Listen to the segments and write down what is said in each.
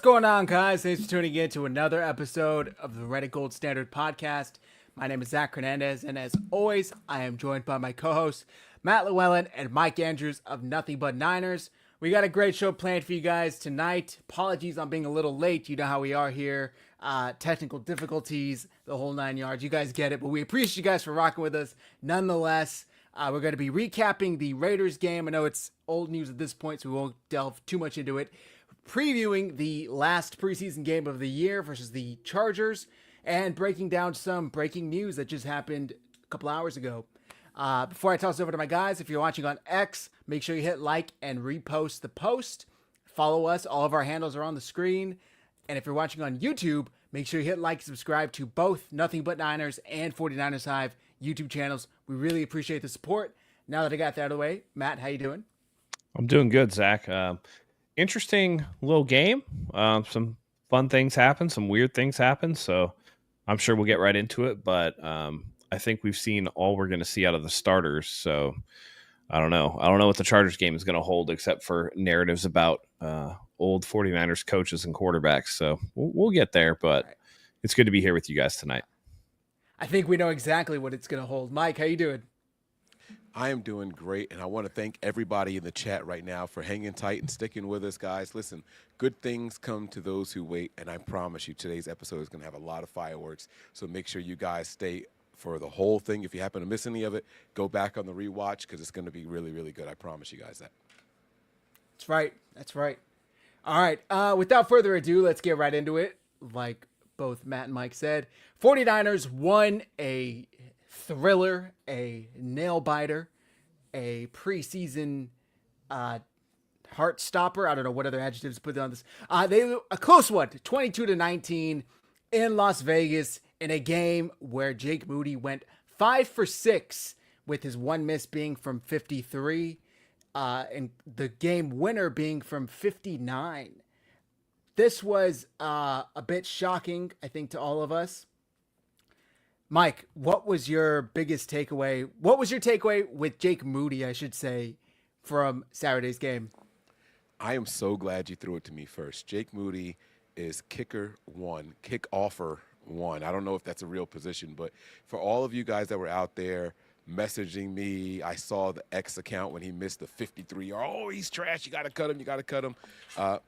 What's going on, guys? Thanks for tuning in to another episode of the Acre Gold Standard Podcast. My name is Zach Hernandez, and as always, I am joined by my co-hosts, Matt Llewellyn and Mike Andrews of Nothing But Niners. We got a great show planned for you guys tonight. Apologies on being a little late. You know how we are here. Technical difficulties, the whole 9 yards. You guys get it, but we appreciate you guys for rocking with us. Nonetheless, we're going to be recapping the Raiders game. I know it's old news at this point, so we won't delve too much into it. Previewing the last preseason game of the year versus the Chargers, and breaking down some breaking news that just happened a couple hours ago. Before I toss it over to my guys, if you're watching on X, make sure you hit like and repost the post. Follow us. All of our handles are on the screen. And if you're watching on YouTube, make sure you hit like and subscribe to both Nothing But Niners and 49ers Hive YouTube channels. We really appreciate the support. Now that I got that out of the way, Matt, how you doing? I'm doing good, Zach. Interesting little game. Some fun things happen, some weird things happen. So I'm sure we'll get right into it. But I think we've seen all we're going to see out of the starters. So I don't know. I don't know what the Chargers game is going to hold, except for narratives about old 49ers coaches and quarterbacks. So we'll get there. But It's good to be here with you guys tonight. I think we know exactly what it's going to hold. Mike, how you doing? I am doing great, and I want to thank everybody in the chat right now for hanging tight and sticking with us, guys. Listen, good things come to those who wait, and I promise you today's episode is going to have a lot of fireworks, so make sure you guys stay for the whole thing. If you happen to miss any of it, go back on the rewatch because it's going to be really, really good. I promise you guys that. That's right. That's right. All right. Without further ado, let's get right into it. Like both Matt and Mike said, 49ers won a thriller, a nail biter, a preseason heart stopper. I don't know what other adjectives to put on this. A close one, 22-19 in Las Vegas, in a game where Jake Moody went 5 for 6 with his one miss being from 53, and the game winner being from 59. This was a bit shocking, I think, to all of us. Mike, what was your biggest takeaway? What was your takeaway with Jake Moody, I should say, from Saturday's game? I am so glad you threw it to me first. Jake Moody is kicker one, kick-offer one. I don't know if that's a real position, but for all of you guys that were out there messaging me, I saw the X account when he missed the 53-yard. Oh, he's trash. You got to cut him. You got to cut him.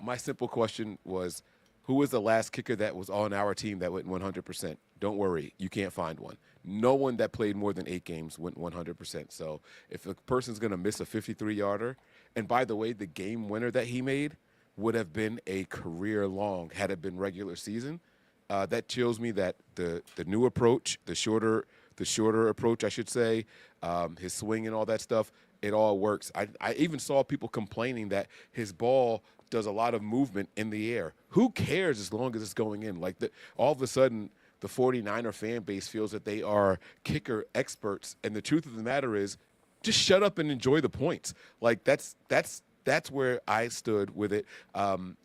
My simple question was, who was the last kicker that was on our team that went 100%? Don't worry, you can't find one. No one that played more than 8 games went 100%. So if a person's going to miss a 53-yarder, and by the way, the game winner that he made would have been a career long had it been regular season. That shows me that the new approach, the shorter approach, I should say, his swing and all that stuff, it all works. I even saw people complaining that his ball does a lot of movement in the air. Who cares as long as it's going in? Like all of a sudden, the 49er fan base feels that they are kicker experts, and the truth of the matter is, just shut up and enjoy the points. Like that's where I stood with it.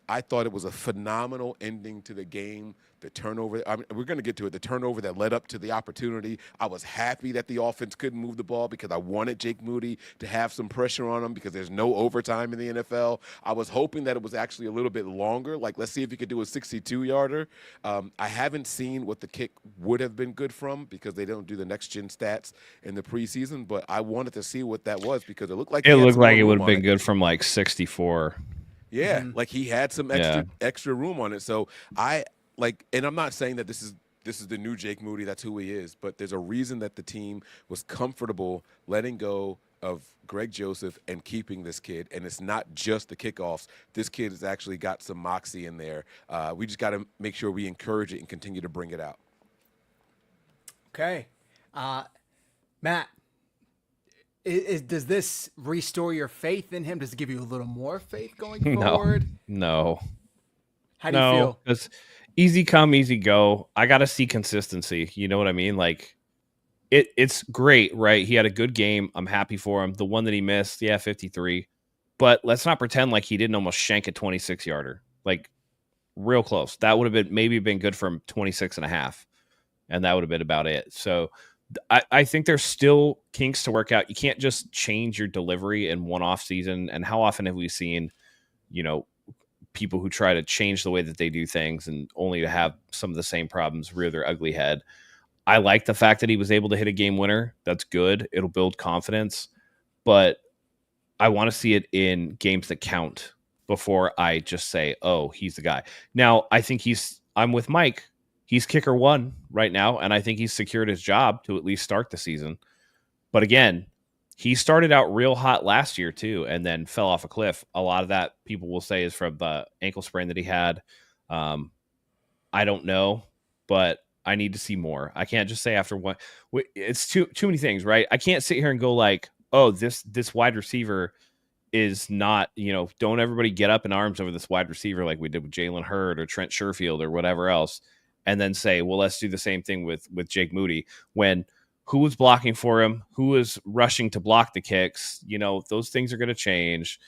I thought it was a phenomenal ending to the game. The turnover, we're going to get to it, the turnover that led up to the opportunity. I was happy that the offense couldn't move the ball because I wanted Jake Moody to have some pressure on him because there's no overtime in the NFL. I was hoping that it was actually a little bit longer. Like, let's see if he could do a 62-yarder. I haven't seen what the kick would have been good from because they don't do the next-gen stats in the preseason, but I wanted to see what that was because it looked like it would have been good from like 64. Yeah, like he had some extra room on it. So and I'm not saying that this is the new Jake Moody, that's who he is, but there's a reason that the team was comfortable letting go of Greg Joseph and keeping this kid, and it's not just the kickoffs. This kid has actually got some moxie in there. We just got to make sure we encourage it and continue to bring it out. Okay. Matt, does this restore your faith in him? Does it give you a little more faith going forward? No. How do you feel? It's easy come, easy go. I got to see consistency. You know what I mean? Like, it's great, right? He had a good game. I'm happy for him. The one that he missed, 53. But let's not pretend like he didn't almost shank a 26-yarder. Like, real close. That would have been maybe been good for him 26 and a half. And that would have been about it. So I think there's still kinks to work out. You can't just change your delivery in one off season. And how often have we seen, people who try to change the way that they do things and only to have some of the same problems rear their ugly head. I like the fact that he was able to hit a game winner. That's good. It'll build confidence, but I want to see it in games that count before I just say, oh, he's the guy. Now, I think I'm with Mike. He's kicker 1 right now, and I think he's secured his job to at least start the season. But again, he started out real hot last year too, and then fell off a cliff. A lot of that people will say is from the ankle sprain that he had. I don't know, but I need to see more. I can't just say after one. It's too many things, right? I can't sit here and go like, oh, this wide receiver is not, don't everybody get up in arms over this wide receiver like we did with Jalen Hurd or Trent Sherfield or whatever else, and then say, well, let's do the same thing with Jake Moody when. Who was blocking for him? Who was rushing to block the kicks? Those things are going to change.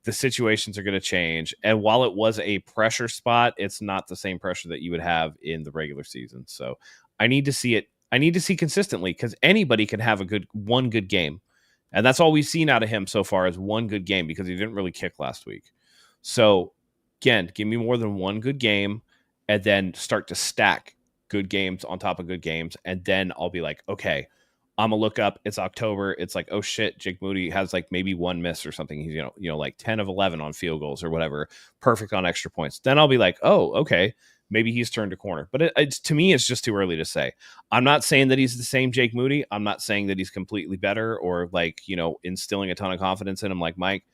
The situations are going to change. And while it was a pressure spot, it's not the same pressure that you would have in the regular season. So I need to see it. I need to see consistently because anybody can have one good game. And that's all we've seen out of him so far is one good game because he didn't really kick last week. So again, give me more than one good game and then start to stack good games on top of good games, and then I'll be like, okay, I'm gonna look up. It's October. It's like, oh shit, Jake Moody has like maybe one miss or something. He's like 10 of 11 on field goals or whatever, perfect on extra points. Then I'll be like, oh, okay, maybe he's turned a corner. But it's to me, it's just too early to say. I'm not saying that he's the same Jake Moody. I'm not saying that he's completely better or like instilling a ton of confidence in him. Like Mike,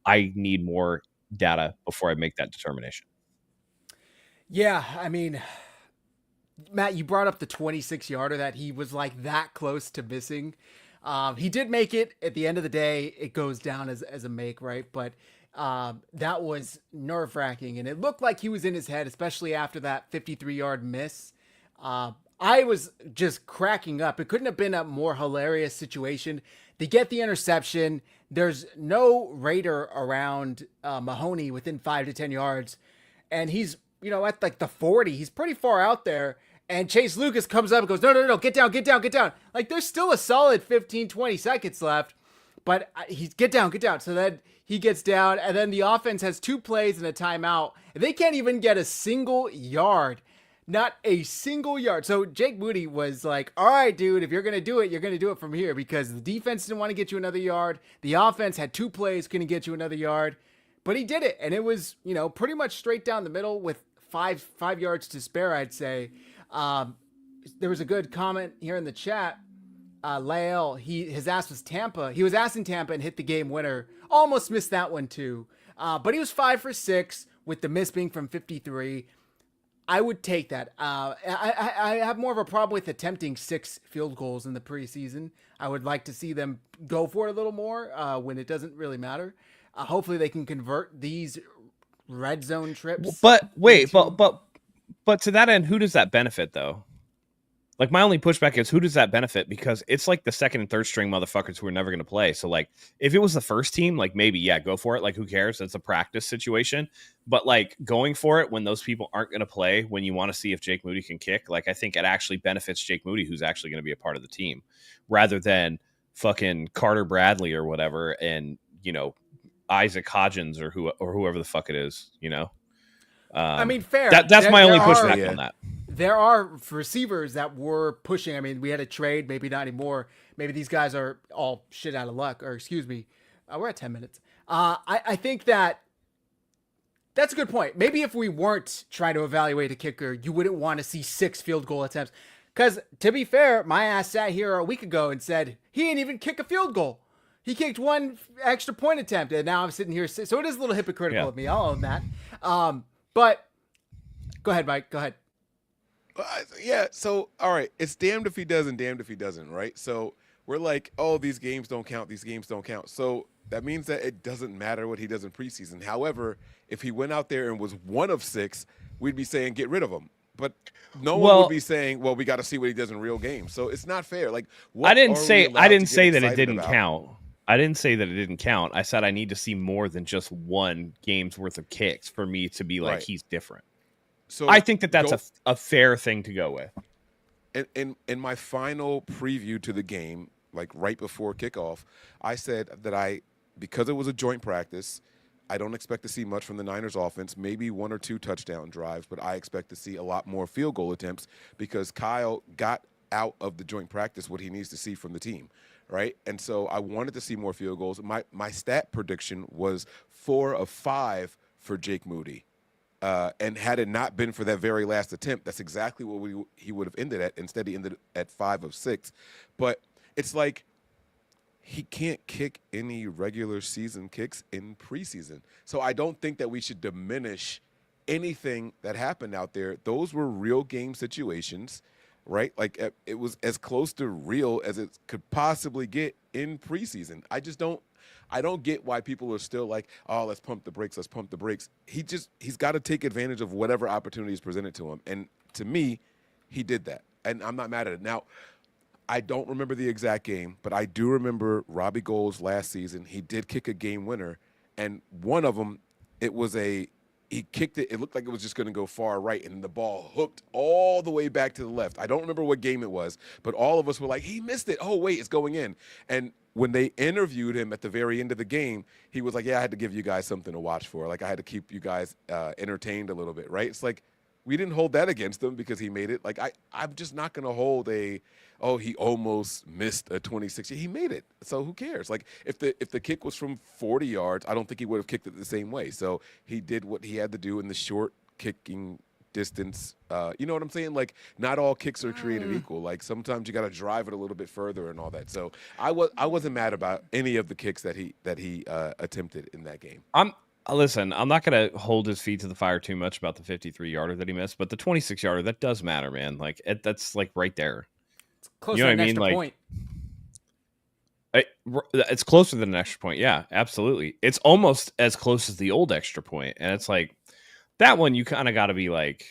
I need more data before I make that determination. Yeah, I mean. Matt, you brought up the 26-yarder that he was like that close to missing. He did make it. At the end of the day, it goes down as a make, right? But that was nerve-wracking, and it looked like he was in his head, especially after that 53-yard miss. I was just cracking up. It couldn't have been a more hilarious situation. They get the interception. There's no Raider around Mahoney within 5 to 10 yards, and he's at like the 40. He's pretty far out there. And Chase Lucas comes up and goes, no, get down. Like, there's still a solid 15, 20 seconds left. But he's get down. So then he gets down. And then the offense has 2 plays and a timeout. And they can't even get a single yard. Not a single yard. So Jake Moody was like, all right, dude, if you're going to do it, you're going to do it from here. Because the defense didn't want to get you another yard. The offense had 2 plays, couldn't get you another yard. But he did it. And it was, pretty much straight down the middle with five yards to spare, I'd say. There was a good comment here in the chat. Lael, his ass was Tampa. He was asked in Tampa and hit the game winner. Almost missed that one too. But he was 5 for 6 with the miss being from 53. I would take that. I have more of a problem with attempting 6 field goals in the preseason. I would like to see them go for it a little more when it doesn't really matter. Hopefully they can convert these red zone trips. But wait, but to that end, who does that benefit though? Like my only pushback is who does that benefit? Because it's like the second and third string motherfuckers who are never going to play. So like if it was the first team, like maybe, yeah, go for it. Like who cares? It's a practice situation. But like going for it when those people aren't going to play, when you want to see if Jake Moody can kick, like I think it actually benefits Jake Moody, who's actually going to be a part of the team rather than fucking Carter Bradley or whatever. And, Isaac Hodgins or whoever the fuck it is, I mean, fair. That's my only pushback on that. There are receivers that were pushing. I mean, we had a trade, maybe not anymore. Maybe these guys are all shit out of luck, or excuse me. We're at 10 minutes. I think that's a good point. Maybe if we weren't trying to evaluate a kicker, you wouldn't want to see 6 field goal attempts. Because to be fair, my ass sat here a week ago and said, he didn't even kick a field goal. He kicked 1 extra point attempt, and now I'm sitting here. So it is a little hypocritical of me. I'll own that. But go ahead, Mike. Go ahead. Yeah. So, all right. It's damned if he does and damned if he doesn't, right? So we're like, oh, these games don't count. These games don't count. So that means that it doesn't matter what he does in preseason. However, if he went out there and was 1 of 6, we'd be saying get rid of him. But no one would be saying, well, we got to see what he does in real games. So it's not fair. Like, I didn't say that it didn't count. I didn't say that it didn't count. I said I need to see more than just 1 game's worth of kicks for me to be like, he's different. So I think that's a fair thing to go with. In my final preview to the game, like right before kickoff, I said that because it was a joint practice, I don't expect to see much from the Niners offense, maybe 1 or 2 touchdown drives, but I expect to see a lot more field goal attempts because Kyle got out of the joint practice what he needs to see from the team, right? And so I wanted to see more field goals. My stat prediction was 4 of 5 for Jake Moody. And had it not been for that very last attempt, that's exactly what he would have ended at. Instead, he ended at 5 of 6. But it's like he can't kick any regular season kicks in preseason. So I don't think that we should diminish anything that happened out there. Those were real game situations, right? Like it was as close to real as it could possibly get in preseason. I don't get why people are still like, oh, let's pump the brakes, let's pump the brakes. He's got to take advantage of whatever opportunity is presented to him. And to me, he did that. And I'm not mad at it. Now, I don't remember the exact game, but I do remember Robbie Gould's last season. He did kick a game winner, and one of them, he kicked it. It looked like it was just going to go far right, and the ball hooked all the way back to the left. I don't remember what game it was, but all of us were like, he missed it. Oh, wait, it's going in. And when they interviewed him at the very end of the game, he was like, yeah, I had to give you guys something to watch for. Like, I had to keep you guys entertained a little bit, right? It's like, we didn't hold that against him because he made it. Like, I'm just not going to hold he almost missed a 26. He made it. So who cares? Like, if the kick was from 40 yards, I don't think he would have kicked it the same way. So he did what he had to do in the short kicking distance. You know what I'm saying? Like, not all kicks are created equal. Like, sometimes you got to drive it a little bit further and all that. So I wasn't mad about any of the kicks that he attempted in that game. Listen, I'm not going to hold his feet to the fire too much about the 53-yarder that he missed, but the 26-yarder, that does matter, man. Like, that's like right there. It's close to an extra point. It's closer than an extra point. Yeah, absolutely. It's almost as close as the old extra point. And it's like, that one, you kind of got to be like,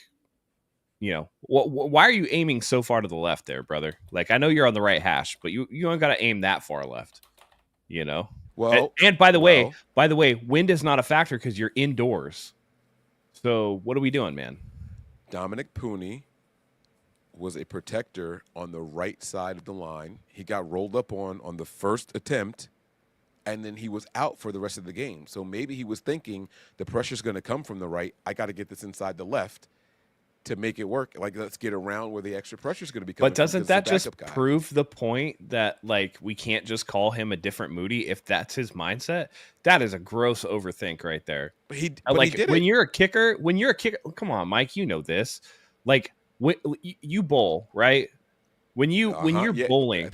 why are you aiming so far to the left there, brother? Like, I know you're on the right hash, but you don't got to aim that far left, Well, and by the way, wind is not a factor because you're indoors. So what are we doing, man? Dominic Pooney was a protector on the right side of the line. He got rolled up on the first attempt, and then he was out for the rest of the game. So maybe he was thinking the pressure's going to come from the right. I got to get this inside the left to make it work. Like, let's get around where the extra pressure is going to be coming. But doesn't that just prove the point that, like, we can't just call him a different Moody if that's his mindset? That is a gross overthink right there. But he did when you're a kicker, come on, Mike, you know this. Like, when you bowl, right? When you're bowling,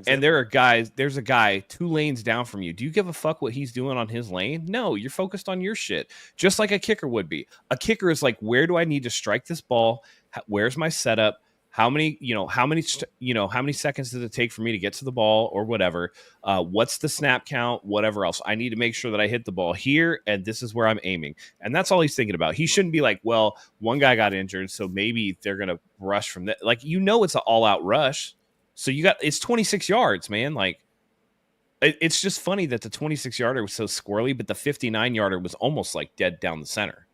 and there's a guy 2 lanes down from you. Do you give a fuck what he's doing on his lane? No, you're focused on your shit. Just like a kicker would be. A kicker is like, where do I need to strike this ball? Where's my setup? How many seconds does it take for me to get to the ball or whatever? What's the snap count? Whatever else. I need to make sure that I hit the ball here, and this is where I'm aiming. And that's all he's thinking about. He shouldn't be like, well, one guy got injured, so maybe they're going to rush from that. Like, it's an all-out rush. So it's 26 yards, man. Like, it's just funny that the 26-yarder was so squirrely, but the 59-yarder was almost like dead down the center.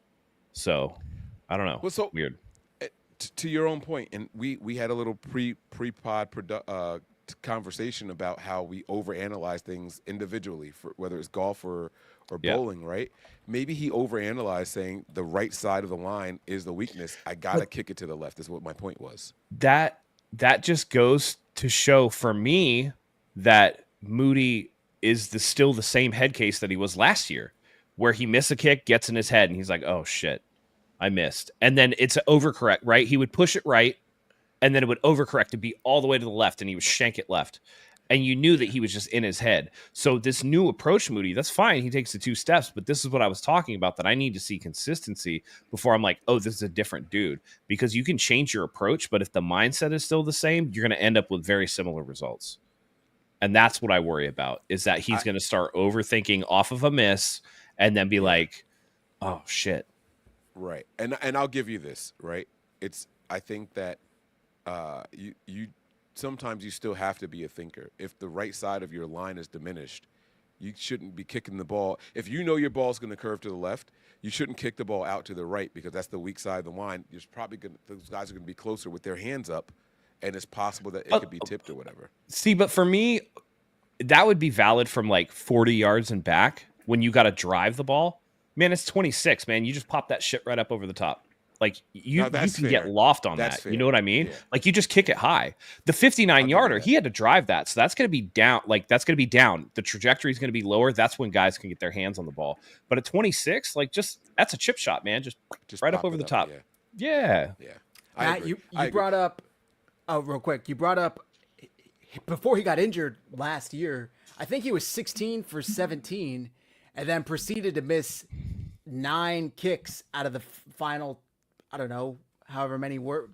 So, I don't know. Well, so weird. To your own point, and we had a little pre-pod conversation about how we overanalyze things individually, for whether it's golf or bowling, right? Maybe he overanalyzed, saying the right side of the line is the weakness. I got to kick it to the left is what my point was. That just goes to show for me that Moody is still the same head case that he was last year, where he missed a kick, gets in his head, and he's like, oh, shit. I missed. And then it's an overcorrect, right? He would push it right, and then it would overcorrect to be all the way to the left, and he would shank it left. And you knew that he was just in his head. So this new approach, Moody, that's fine. He takes the 2 steps, but this is what I was talking about, that I need to see consistency before I'm like, oh, this is a different dude. Because you can change your approach, but if the mindset is still the same, you're going to end up with very similar results. And that's what I worry about, is that he's going to start overthinking off of a miss and then be like, oh, shit. Right. And I'll give you this, right? I think that you sometimes you still have to be a thinker. If the right side of your line is diminished, you shouldn't be kicking the ball. If you know your ball's going to curve to the left, you shouldn't kick the ball out to the right, because that's the weak side of the line. Those guys are going to be closer with their hands up, and it's possible that it could be tipped or whatever. See, but for me, that would be valid from like 40 yards and back. when you got to drive the ball, man, it's 26, man. You just pop that shit right up over the top. Like you can get loft on that. You know what I mean? Yeah. Like you just kick it high. The 59-yarder, he had to drive that. So that's going to be down. Like that's going to be down. The trajectory is going to be lower. That's when guys can get their hands on the ball. But at 26, like that's a chip shot, man. Just right up over the top. Yeah. Matt, you brought up, real quick, you brought up before he got injured last year, I think he was 16 for 17 and then proceeded to miss 9 kicks out of the final, I don't know, however many were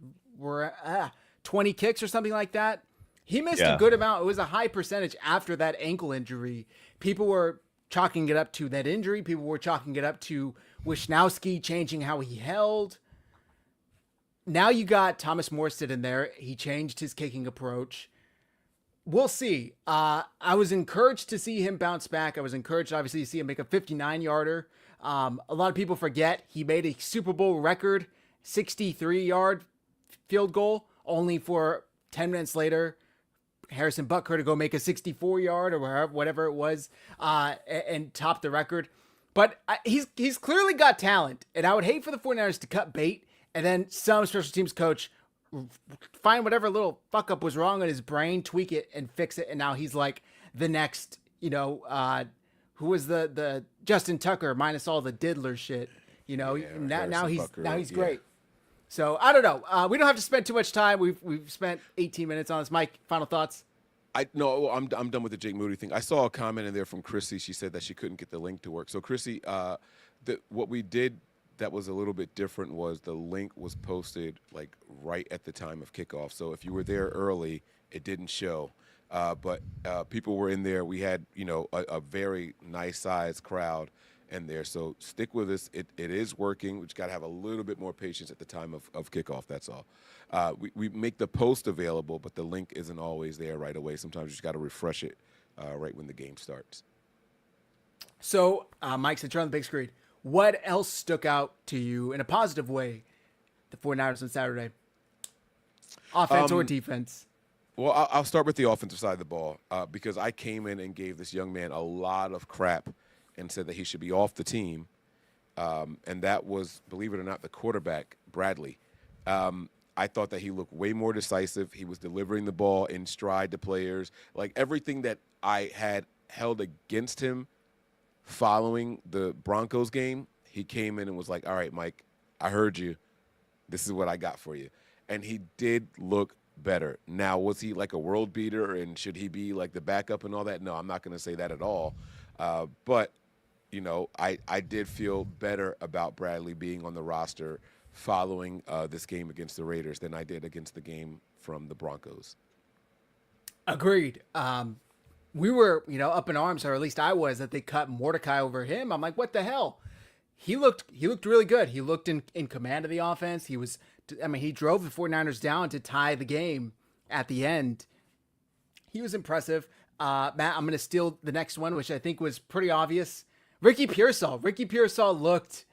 20 kicks or something like that. He missed a good amount. It was a high percentage after that ankle injury. People were chalking it up to that injury. People were chalking it up to Wisnowski changing how he held. Now you got Thomas Morstead in there. He changed his kicking approach. We'll see. I was encouraged to see him bounce back. I was encouraged, obviously, to see him make a 59-yarder. A lot of people forget he made a Super Bowl record 63-yard field goal, only for 10 minutes later, Harrison Butker to go make a 64-yard or whatever it was, and top the record. But he's clearly got talent, and I would hate for the 49ers to cut bait and then some special teams coach find whatever little fuck up was wrong in his brain, tweak it and fix it. And now he's like the next, who was the Justin Tucker minus all the diddler shit, now he's great. So I don't know. We don't have to spend too much time. We've spent 18 minutes on this. Mike, final thoughts? I'm done with the Jake Moody thing. I saw a comment in there from Chrissy. She said that she couldn't get the link to work. So Chrissy, what we did that was a little bit different was the link was posted like right at the time of kickoff. So if you were there early, it didn't show. But people were in there. We had, a very nice sized crowd in there. So stick with us. It is working. We just got to have a little bit more patience at the time of kickoff. That's all. We make the post available, but the link isn't always there right away. Sometimes you just got to refresh it right when the game starts. So, Mike, since you're on the big screen, what else stuck out to you in a positive way, the 49ers on Saturday? Offense or defense? Well, I'll start with the offensive side of the ball because I came in and gave this young man a lot of crap and said that he should be off the team. And that was, believe it or not, the quarterback, Bradley. I thought that he looked way more decisive. He was delivering the ball in stride to players. Like everything that I had held against him following the Broncos game, he came in and was like, all right, Mike, I heard you. This is what I got for you. And he did look better. Now, was he like a world beater and should he be like the backup and all that? No, I'm not going to say that at all. But, I did feel better about Bradley being on the roster following this game against the Raiders than I did against the game from the Broncos. Agreed. We were, up in arms, or at least I was, that they cut Mordecai over him. I'm like, what the hell? He looked really good. He looked in command of the offense. He drove the 49ers down to tie the game at the end. He was impressive. Matt, I'm going to steal the next one, which I think was pretty obvious. Ricky Pearsall looked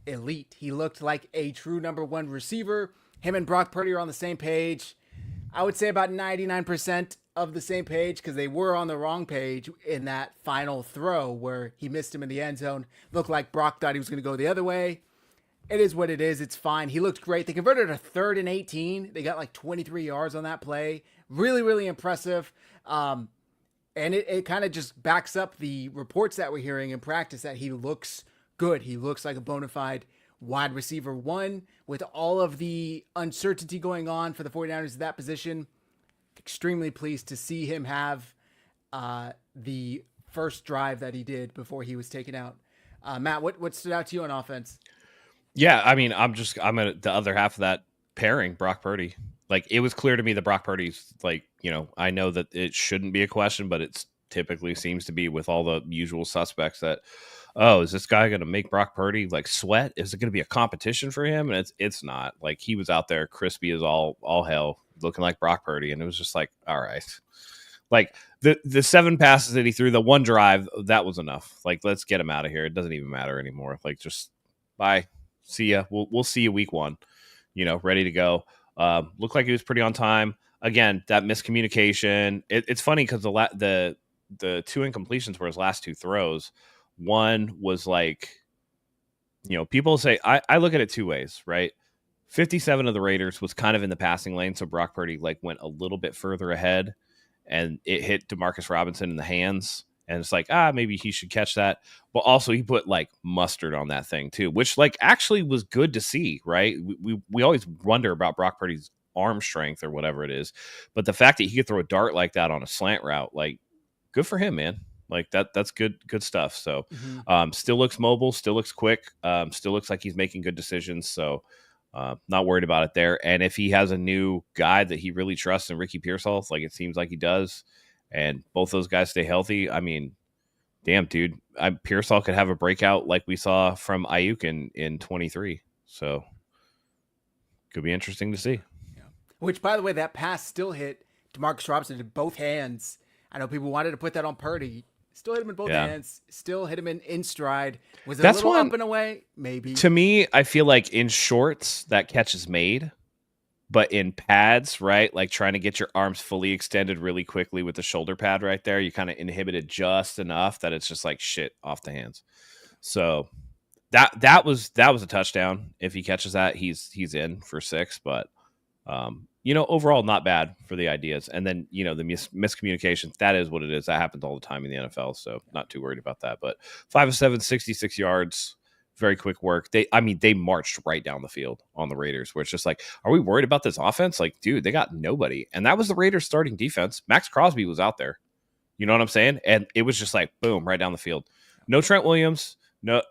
elite. He looked like a true number one receiver. Him and Brock Purdy are on the same page. I would say about 99% of the same page because they were on the wrong page in that final throw where he missed him in the end zone. Looked like Brock thought he was going to go the other way. It is what it is. It's fine. He looked great. They converted a 3rd and 18. They got like 23 yards on that play. Really, really impressive. And it kind of just backs up the reports that we're hearing in practice that he looks good. He looks like a bona fide wide receiver 1 with all of the uncertainty going on for the 49ers at that position. Extremely pleased to see him have the first drive that he did before he was taken out. Matt, what stood out to you on offense? Yeah, I'm at the other half of that pairing, Brock Purdy. Like, it was clear to me that Brock Purdy's like, I know that it shouldn't be a question, but it typically seems to be with all the usual suspects that, is this guy going to make Brock Purdy like sweat? Is it going to be a competition for him? And it's not. Like, he was out there crispy as all hell, looking like Brock Purdy, and it was just like, all right. Like the 7 passes that he threw, the one drive, that was enough. Like, let's get him out of here. It doesn't even matter anymore. Like, just bye. See ya. We'll see you week 1. Ready to go. Looked like he was pretty on time. Again, that miscommunication. It's funny because the 2 incompletions were his last 2 throws. One was like, people say, I look at it two ways, right? 57 of the Raiders was kind of in the passing lane, so Brock Purdy like went a little bit further ahead, and it hit Demarcus Robinson in the hands, and it's like, maybe he should catch that. But also he put like mustard on that thing too, which like actually was good to see, right? We always wonder about Brock Purdy's arm strength or whatever it is, but the fact that he could throw a dart like that on a slant route, like, good for him, man. Like that's good stuff. So still looks mobile, still looks quick, still looks like he's making good decisions. So not worried about it there. And if he has a new guy that he really trusts in Ricky Pearsall, like it seems like he does, and both those guys stay healthy, I mean, damn, dude, Pearsall could have a breakout like we saw from Ayuk in 23. So could be interesting to see. Yeah. Which, by the way, that pass still hit Demarcus Robinson in both hands. I know people wanted to put that on Purdy. Still hit him in both hands. Still hit him in stride. Was it a little up and away? Maybe. To me, I feel like in shorts, that catch is made. But in pads, right, like trying to get your arms fully extended really quickly with the shoulder pad right there, you kind of inhibit it just enough that it's just like shit off the hands. So that was a touchdown. If he catches that, he's in for 6. But overall, not bad for the ideas. And then, the miscommunication, that is what it is. That happens all the time in the NFL. So not too worried about that. But 5 of 7, 66 yards, very quick work. They marched right down the field on the Raiders, where it's just like, are we worried about this offense? Like, dude, they got nobody. And that was the Raiders starting defense. Max Crosby was out there. You know what I'm saying? And it was just like, boom, right down the field. No Trent Williams, no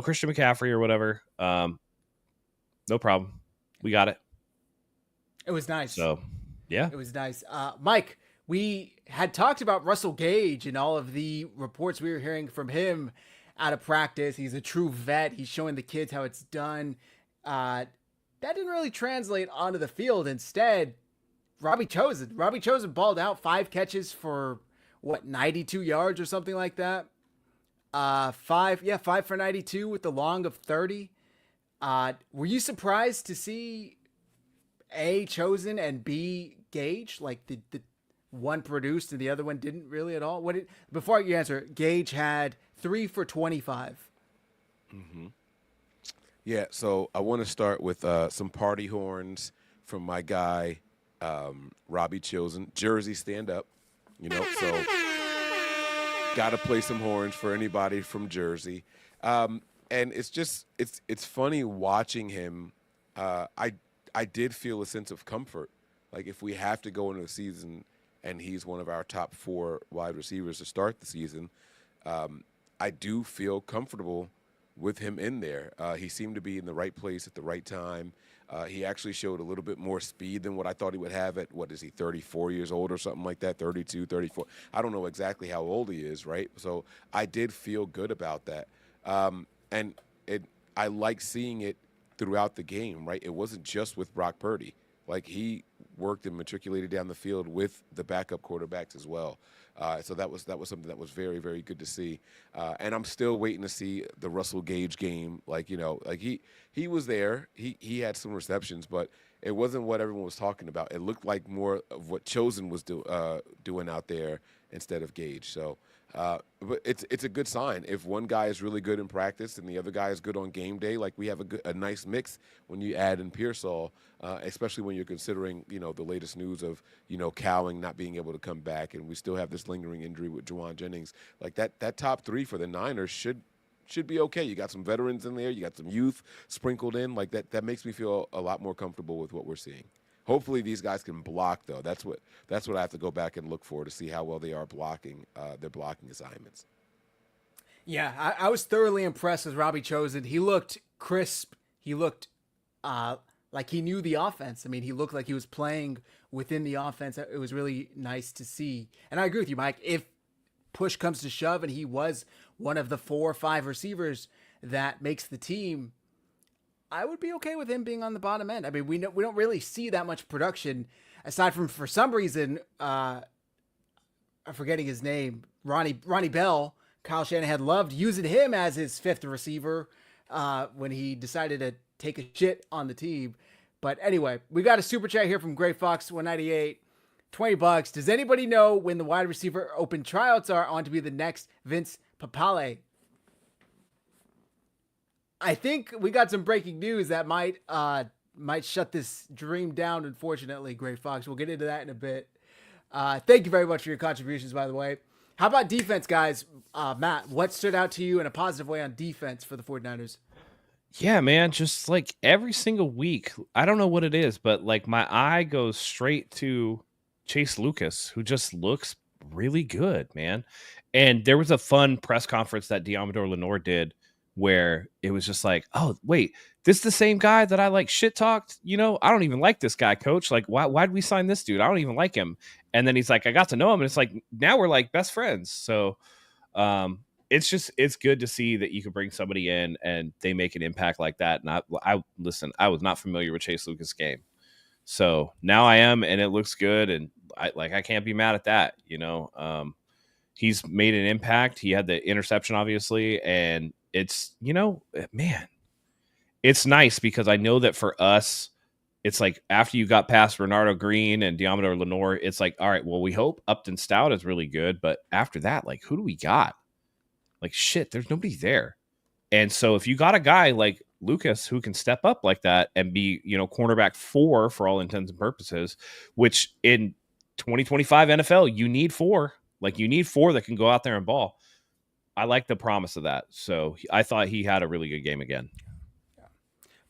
Christian McCaffrey or whatever. No problem. We got it. It was nice. So, yeah. It was nice. Mike, we had talked about Russell Gage and all of the reports we were hearing from him out of practice. He's a true vet. He's showing the kids how it's done. That didn't really translate onto the field. Instead, Robbie Chosen balled out, 5 catches for 92 yards or something like that. 5 for 92 with the long of 30. Were you surprised to see A, Chosen, and B, Gage? Like the one produced and the other one didn't really at all? Before you answer, Gage had 3 for 25. Mm-hmm. Yeah, so I want to start with some party horns from my guy, Robbie Chosen. Jersey, stand up. So got to play some horns for anybody from Jersey. And it's just, it's funny watching him. I did feel a sense of comfort. Like, if we have to go into the season and he's one of our top 4 wide receivers to start the season, I do feel comfortable with him in there. He seemed to be in the right place at the right time. He actually showed a little bit more speed than what I thought he would have at, 34 years old or something like that, 32, 34. I don't know exactly how old he is, right? So I did feel good about that. I like seeing it throughout the game, right? It wasn't just with Brock Purdy. Like, he worked and matriculated down the field with the backup quarterbacks as well. So that was something that was very, very good to see. And I'm still waiting to see the Russell Gage game. He was there. He had some receptions, but it wasn't what everyone was talking about. It looked like more of what Chosen was doing out there instead of Gage. So, but it's a good sign. If one guy is really good in practice and the other guy is good on game day, like, we have a nice mix when you add in Pearsall, especially when you're considering, the latest news of, Cowling not being able to come back, and we still have this lingering injury with Juwan Jennings. Like, that top 3 for the Niners should be okay. You got some veterans in there. You got some youth sprinkled in. Like, that makes me feel a lot more comfortable with what we're seeing. Hopefully these guys can block, though. That's what I have to go back and look for to see how well they are blocking their blocking assignments. Yeah, I was thoroughly impressed with Robbie Chosen. He looked crisp. He looked like he knew the offense. I mean, he looked like he was playing within the offense. It was really nice to see. And I agree with you, Mike. If push comes to shove and he was one of the 4 or 5 receivers that makes the team, I would be okay with him being on the bottom end. I mean, we don't really see that much production aside from, for some reason, I'm forgetting his name, Ronnie Bell. Kyle Shanahan loved using him as his 5th receiver when he decided to take a shit on the team. But anyway, we got a super chat here from Gray Fox 198, $20. Does anybody know when the wide receiver open tryouts are on to be the next Vince Papale? I think we got some breaking news that might shut this dream down, unfortunately, Gray Fox. We'll get into that in a bit. Thank you very much for your contributions, by the way. How about defense, guys? Matt, what stood out to you in a positive way on defense for the 49ers? Yeah, man, just like every single week, I don't know what it is, but like my eye goes straight to Chase Lucas, who just looks really good, man. And there was a fun press conference that Diamador Lenore did where it was just like, oh, wait, this is the same guy that I like shit talked. I don't even like this guy, coach. Like, why'd we sign this dude? I don't even like him. And then he's like, I got to know him. And it's like, now we're like best friends. So, it's good to see that you can bring somebody in and they make an impact like that. And I listen, I was not familiar with Chase Lucas' game. So now I am, and it looks good. And I can't be mad at that. He's made an impact. He had the interception, obviously. And it's, man, it's nice because I know that for us, it's like after you got past Renardo Green and Diamador Lenore, it's like, all right, well, we hope Upton Stout is really good. But after that, like, who do we got? Like, shit, there's nobody there. And so if you got a guy like Lucas who can step up like that and be, cornerback 4 for all intents and purposes, which in 2025 NFL, you need 4. Like, you need 4 that can go out there and ball. I like the promise of that. So I thought he had a really good game again.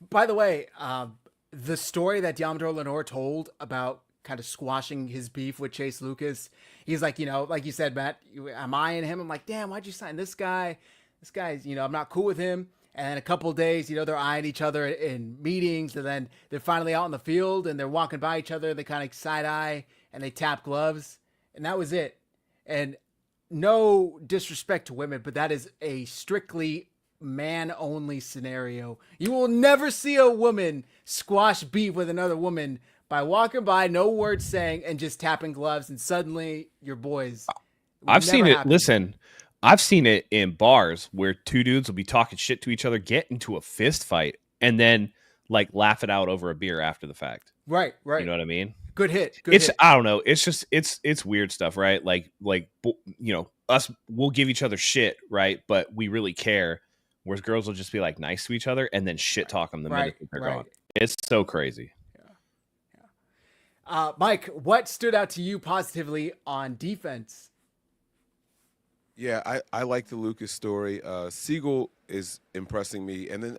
By the way, the story that Diamador Lenore told about kind of squashing his beef with Chase Lucas. He's like, like you said, Matt, I'm eyeing him. I'm like, damn, why'd you sign this guy? This guy's, I'm not cool with him. And then a couple of days, they're eyeing each other in meetings, and then they're finally out in the field and they're walking by each other. They kind of side eye and they tap gloves, and that was it. And no disrespect to women, but that is a strictly man only scenario. You will never see a woman squash beef with another woman by walking by, no words saying, and just tapping gloves, and suddenly you're boys. I've seen it. Listen, I've seen it in bars where 2 dudes will be talking shit to each other, get into a fist fight, and then like laugh it out over a beer after the fact. Right. You know what I mean? Good hit. I don't know. It's just it's weird stuff, right? Like us, we'll give each other shit, right? But we really care. Whereas girls will just be like nice to each other and then shit talk them the minute they're gone. It's so crazy. Mike, what stood out to you positively on defense? Yeah, I like the Lucas story. Siegel is impressing me. And then,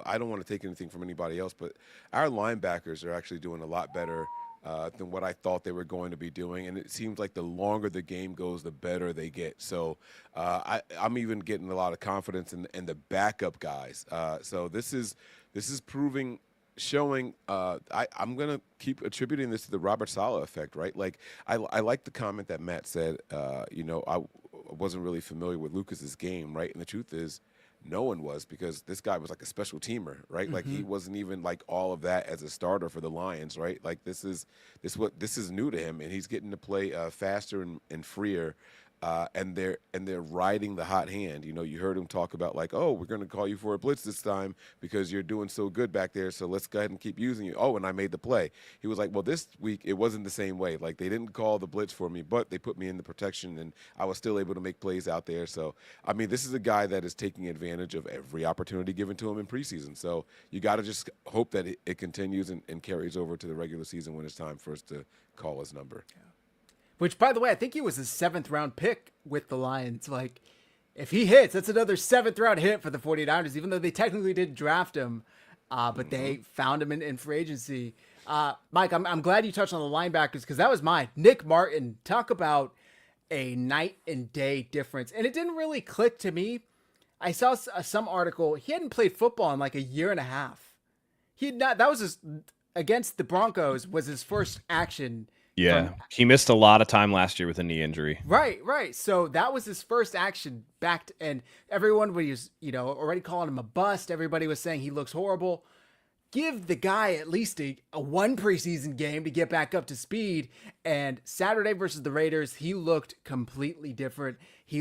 I don't want to take anything from anybody else, but our linebackers are actually doing a lot better than what I thought they were going to be doing. And it seems like the longer the game goes, the better they get. So I'm even getting a lot of confidence in the backup guys. So this is showing I'm going to keep attributing this to the Robert Saleh effect, right? Like I like the comment that Matt said, I wasn't really familiar with Lucas's game, right? And the truth is no one was, because this guy was like a special teamer, right? Mm-hmm. Like he wasn't even like all of that as a starter for the Lions, right? Like this is new to him, and he's getting to play faster and freer. And they're riding the hot hand. You heard him talk about like, oh, we're going to call you for a blitz this time because you're doing so good back there. So let's go ahead and keep using you. Oh, and I made the play. He was like, well, this week it wasn't the same way. Like they didn't call the blitz for me, but they put me in the protection, and I was still able to make plays out there. So, I mean, this is a guy that is taking advantage of every opportunity given to him in preseason. So you got to just hope that it continues and carries over to the regular season when it's time for us to call his number. Yeah. Which, by the way, I think he was a 7th round pick with the Lions. Like, if he hits, that's another 7th round hit for the 49ers, even though they technically didn't draft him, but they found him in free agency. Mike, I'm glad you touched on the linebackers, because that was mine. Nick Martin, talk about a night and day difference. And it didn't really click to me. I saw some article. He hadn't played football in like a year and a half. That was against the Broncos was his first action. Yeah, he missed a lot of time last year with a knee injury. Right. So that was his first action back, and everyone was, already calling him a bust. Everybody was saying he looks horrible. Give the guy at least a one preseason game to get back up to speed. And Saturday versus the Raiders, he looked completely different. He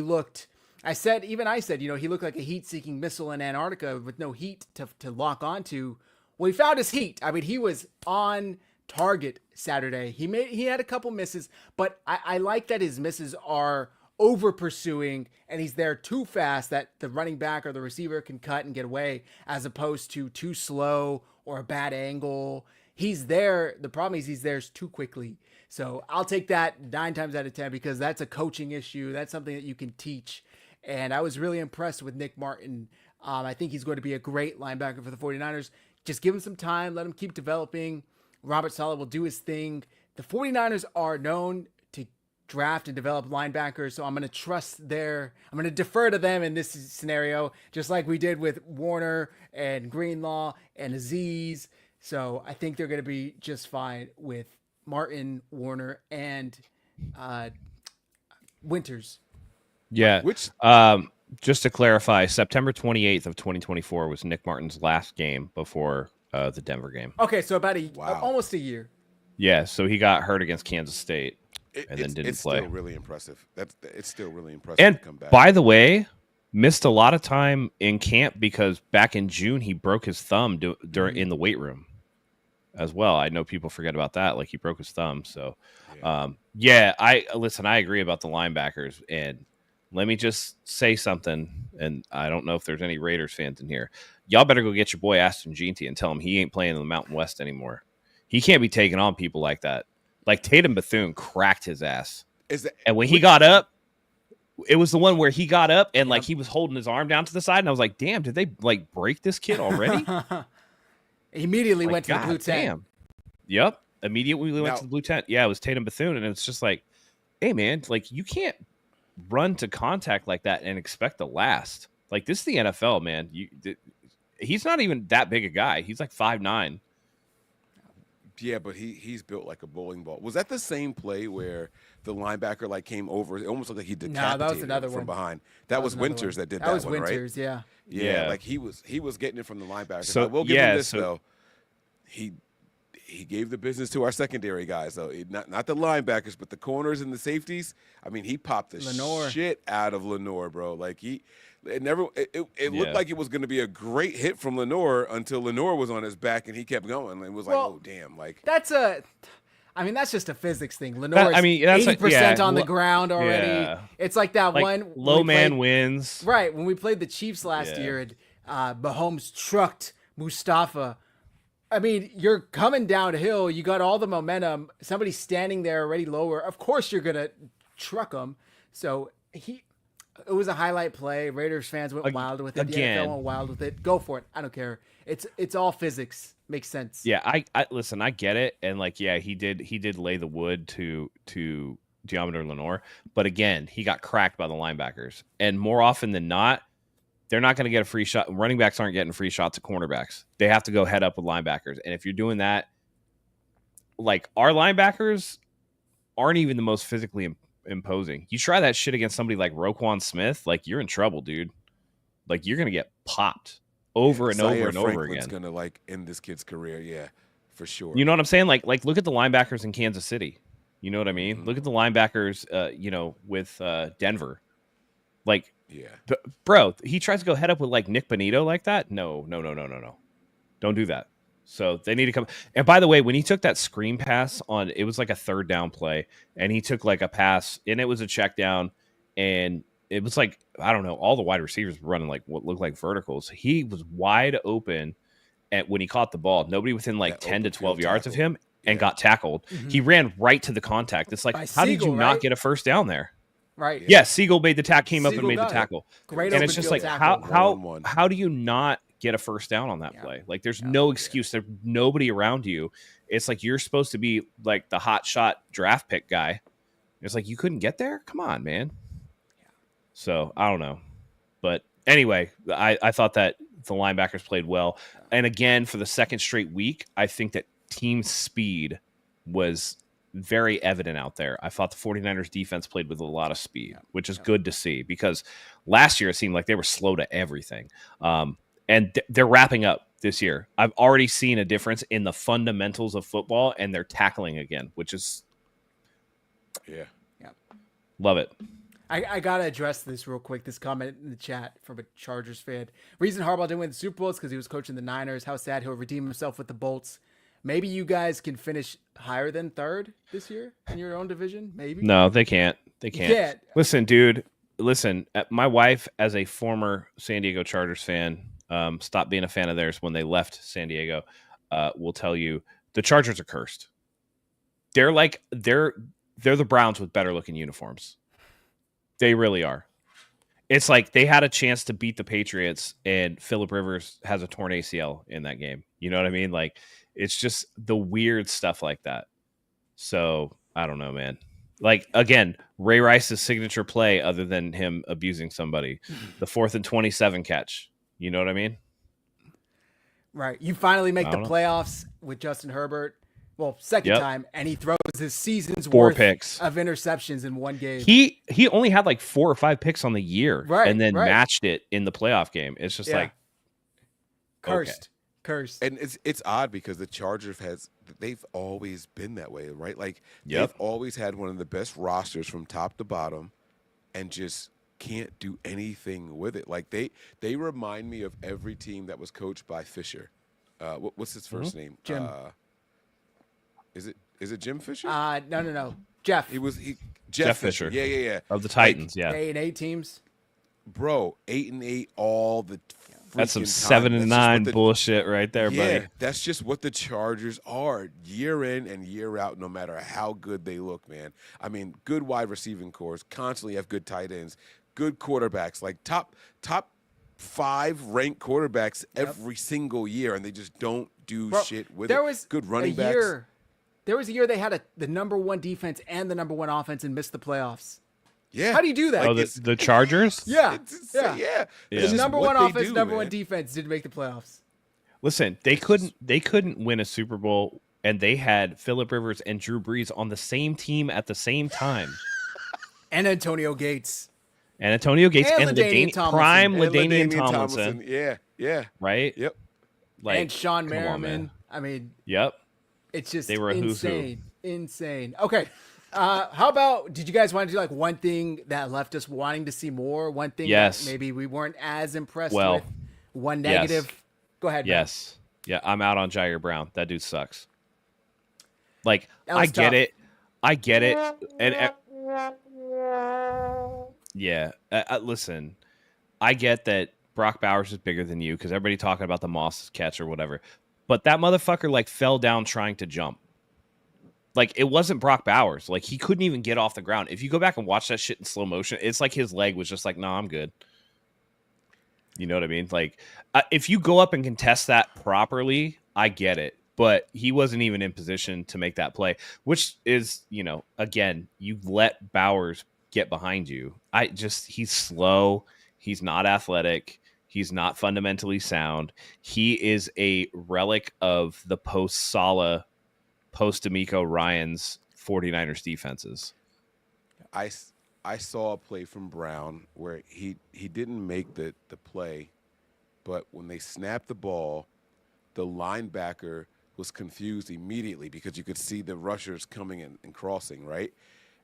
said, he looked like a heat-seeking missile in Antarctica with no heat to lock onto. Well, he found his heat. I mean, he was on target Saturday. He had a couple misses, but I like that his misses are over pursuing and he's there too fast that the running back or the receiver can cut and get away, as opposed to too slow or a bad angle. He's there. The problem is he's there too quickly. So I'll take that 9 times out of 10 because that's a coaching issue. That's something that you can teach. And I was really impressed with Nick Martin. I think he's going to be a great linebacker for the 49ers. Just give him some time. Let him keep developing. Robert Saleh will do his thing. The 49ers are known to draft and develop linebackers, so I'm going to defer to them in this scenario, just like we did with Warner and Greenlaw and Aziz. So I think they're going to be just fine with Martin, Warner, and Winters. Yeah. Just to clarify, September 28th of 2024 was Nick Martin's last game before the Denver game. Okay, so about almost a year. Yeah, so he got hurt against Kansas State and then didn't play. It's still really impressive. It's still really impressive and to come back. By the way, missed a lot of time in camp because back in June he broke his thumb during in the weight room as well. I know people forget about that. Like he broke his thumb. So, I agree about the linebackers. And let me just say something. And I don't know if there's any Raiders fans in here. Y'all better go get your boy Aston Jeanty and tell him he ain't playing in the Mountain West anymore. He can't be taking on people like that. Like Tatum Bethune cracked his ass. And when he got up, it was the one where he got up and like he was holding his arm down to the side. And I was like, damn, did they like break this kid already? Immediately went to the blue tent. Damn. Yep. Immediately went to the blue tent. Yeah, it was Tatum Bethune. And it's just like, hey, man, like you can't run to contact like that and expect to last. Like this is the NFL, man. He's not even that big a guy. He's like 5'9". Yeah, but he's built like a bowling ball. Was that the same play where the linebacker like came over? It almost looked like he decapitated that was another from one. behind. That was Winters that did that was one, Winters, right? Yeah. Yeah, like he was getting it from the linebacker. So we'll give him this though. He gave the business to our secondary guys though. Not the linebackers, but the corners and the safeties. I mean, he popped the shit out of Lenoir, bro. Like it looked like it was going to be a great hit from Lenoir until Lenoir was on his back and he kept going. And it was like, oh damn! Like that's just a physics thing. Lenoir's 80% on the ground already. Yeah. It's like that one low man wins. Right when we played the Chiefs last year, and Mahomes trucked Mustafa. I mean, you're coming downhill. You got all the momentum. Somebody's standing there already lower. Of course, you're gonna truck him. So it was a highlight play. Raiders fans went wild with it. The NFL went wild with it. Go for it. I don't care. It's all physics. Makes sense. Yeah, I listen. I get it, and like, yeah, he did lay the wood to Deommodore Lenoir, but again, he got cracked by the linebackers, and more often than not, they're not going to get a free shot. Running backs aren't getting free shots at cornerbacks. They have to go head up with linebackers, and if you're doing that, like our linebackers aren't even the most physically imposing. You try that shit against somebody like Roquan Smith, like you're in trouble, dude. Like you're gonna get popped over and over and over again. It's gonna like end this kid's career, yeah, for sure. You know what I'm saying? Like look at the linebackers in Kansas City. You know what I mean? Mm-hmm. Look at the linebackers, with Denver. Like, yeah, bro, he tries to go head up with like Nick Bonito like that. No, don't do that. So they need to come. And by the way, when he took that screen pass it was like a third down play, and he took like a pass, and it was a check down, and it was like, I don't know, all the wide receivers were running like what looked like verticals. He was wide open when he caught the ball. Nobody within like 10 to 12 yards of him and got tackled. Mm-hmm. He ran right to the contact. It's like, how did you not get a first down there? Right. Yeah, Siegel made the came up and made the tackle. Great. And it's just like, how do you not get a first down on that play? Like there's no excuse. There's nobody around you. It's like you're supposed to be like the hot shot draft pick guy. It's like you couldn't get there? Come on, man. Yeah. So I don't know. But anyway, I thought that the linebackers played well. And again, for the second straight week, I think that team speed was very evident out there. I thought the 49ers defense played with a lot of speed, which is good to see, because last year it seemed like they were slow to everything. And they're wrapping up this year. I've already seen a difference in the fundamentals of football, and they're tackling again, which is love it. I got to address this real quick, this comment in the chat from a Chargers fan. Reason Harbaugh didn't win the Super Bowl is because he was coaching the Niners. How sad. He'll redeem himself with the Bolts. maybe you guys can finish higher than third this year in your own division. Maybe. No, they can't. They can't. can't. Listen, dude. Listen, my wife, as a former San Diego Chargers fan, stopped being a fan of theirs when they left San Diego. Will tell you the Chargers are cursed. They're the Browns with better looking uniforms. They really are. It's like they had a chance to beat the Patriots, and Phillip Rivers has a torn ACL in that game. You know what I mean? Like, it's just the weird stuff like that. So I don't know, man. Like, again, Ray Rice's signature play, other than him abusing somebody, the 4th and 27 catch. You know what I mean? Right. You finally make the know. playoffs with Justin Herbert. Well, second Yep. time, and he throws his season's 4 worth picks of interceptions in one game. He only had like 4 or 5 picks on the year, Right, and then right. matched it in the playoff game. It's just like cursed. And it's odd because the Chargers they've always been that way, right? Like Yep. they've always had one of the best rosters from top to bottom, and just can't do anything with it. Like they remind me of every team that was coached by Fisher. What's his first name? Jim. Is it Jim Fisher? No. Jeff. Jeff Fisher. Yeah. of the Titans. Yeah, 8-8 teams. Bro, 8-8 all the that's some freaking time. 7-9 bullshit right there, Yeah, buddy. that's just what the Chargers are year in and year out, no matter how good they look, man. I mean, good wide receiving cores, constantly have good tight ends, good quarterbacks, like top 5 ranked quarterbacks every single year, and they just don't do shit with there it. was Good running a backs. year. There was a year they had the number 1 defense and the number 1 offense and missed the playoffs. Yeah. How do you do that? Oh, the Chargers? yeah. Yeah. Yeah. The It's number just 1 what they offense, do, number man. 1 defense didn't make the playoffs. Listen, they couldn't win a Super Bowl, and they had Phillip Rivers and Drew Brees on the same team at the same time. And Antonio Gates. And Antonio Gates And and LaDainian Tomlinson. prime And LaDainian Tomlinson. Yeah. Right? Yep. Like, And Sean come on, Merriman. man. I mean, Yep. it's just They were a who's who. insane. Okay. How about, did you guys want to do like one thing that left us wanting to see more? One thing Yes. that maybe we weren't as impressed Well, with? One negative? yes. Go ahead. man. Yes. Yeah, I'm out on Jair Brown. That dude sucks. Like, That was I get tough. it. I get it. And yeah, listen, I get that Brock Bowers is bigger than you because everybody talking about the Moss catch or whatever. But that motherfucker like fell down trying to jump. Like, it wasn't Brock Bowers. Like, he couldn't even get off the ground. If you go back and watch that shit in slow motion, it's like his leg was just like, no, I'm good. You know what I mean? Like, if you go up and contest that properly, I get it. But he wasn't even in position to make that play, which is, again, you let Bowers get behind you. He's slow. He's not athletic. He's not fundamentally sound. He is a relic of the post-Saleh, post-D'Amico Ryans 49ers defenses. I saw a play from Brown where he didn't make the play, but when they snapped the ball, the linebacker was confused immediately because you could see the rushers coming in and crossing, right?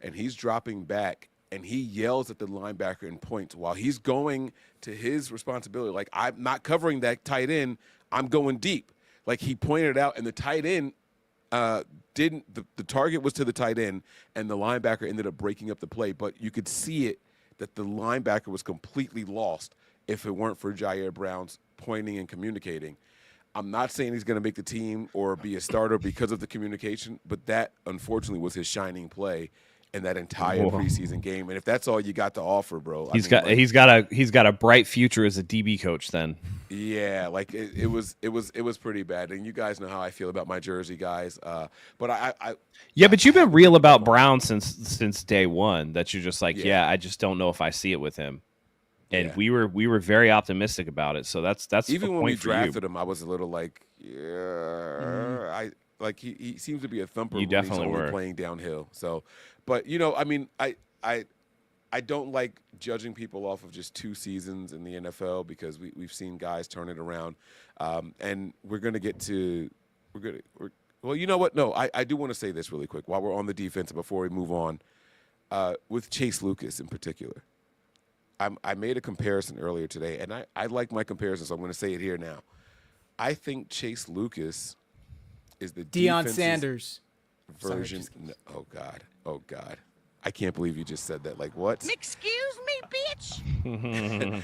And he's dropping back, and he yells at the linebacker and points while he's going to his responsibility. Like, I'm not covering that tight end. I'm going deep. Like, he pointed out, and the tight end the target was to the tight end, and the linebacker ended up breaking up the play. But you could see it that the linebacker was completely lost if it weren't for Jair Brown's pointing and communicating. I'm not saying he's going to make the team or be a starter because of the communication, but that, unfortunately, was his shining play in that entire preseason game. And if that's all you got to offer, bro, He's got a bright future as a DB coach then. Yeah, like it was pretty bad. And you guys know how I feel about my Jersey guys. But but you've been real about Brown since day one. That you're just like, I just don't know if I see it with him. And we were very optimistic about it. So that's even the when point we for drafted you. him, I was a little like, he seems to be a thumper. You when he's definitely only were playing downhill. So, but I mean, I don't like judging people off of just 2 seasons in the NFL because we've seen guys turn it around, and we're gonna get to well, you know what? No, I do want to say this really quick while we're on the defense before we move on with Chase Lucas in particular. I made a comparison earlier today, and I like my comparison, so I'm going to say it here now. I think Chase Lucas is the Deion defense's Sanders version. Oh God. I can't believe you just said that. Like, what? Excuse me, bitch.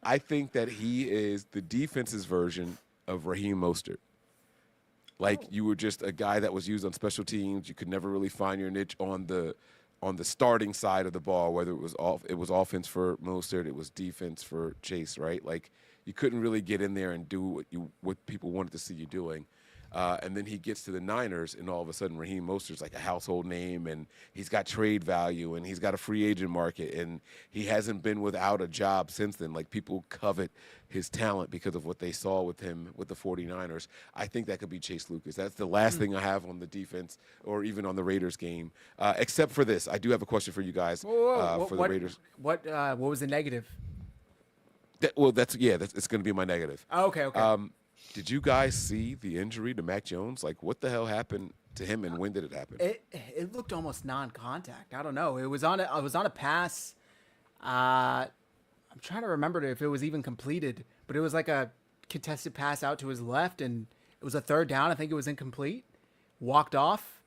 I think that he is the defense's version of Raheem Mostert. Like, you were just a guy that was used on special teams. You could never really find your niche on the starting side of the ball, whether it was offense for Mostert, it was defense for Chase, right? Like, you couldn't really get in there and do what people wanted to see you doing. And then he gets to the Niners, and all of a sudden Raheem Mostert's like a household name, and he's got trade value, and he's got a free agent market, and he hasn't been without a job since then. Like, people covet his talent because of what they saw with him with the 49ers. I think that could be Chase Lucas. That's the last thing I have on the defense or even on the Raiders game, except for this. I do have a question for you guys for the Raiders. What was the negative? It's going to be my negative. Oh, okay. Did you guys see the injury to Mac Jones? Like, what the hell happened to him, and when did it happen? It looked almost non-contact. I don't know. It was on a pass. I'm trying to remember if it was even completed, but it was like a contested pass out to his left, and it was a third down. I think it was incomplete. Walked off.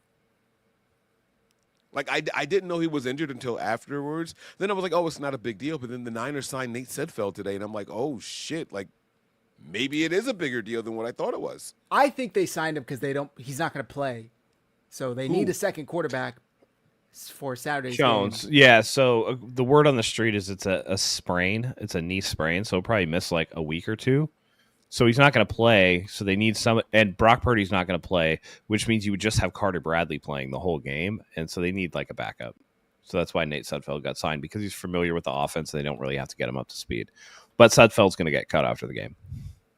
Like, I didn't know he was injured until afterwards. Then I was like, oh, it's not a big deal. But then the Niners signed Nate Sudfeld today, and I'm like, oh, shit. Like, maybe it is a bigger deal than what I thought it was. I think they signed him because he's not going to play. So they need a second quarterback for Saturday's Jones. game. Yeah, so the word on the street is it's a sprain. It's a knee sprain, so he'll probably miss like a week or two. So he's not going to play, so they need some – and Brock Purdy's not going to play, which means you would just have Carter Bradley playing the whole game, and so they need like a backup. So that's why Nate Sudfeld got signed, because he's familiar with the offense, and they don't really have to get him up to speed. But Sudfeld's going to get cut after the game.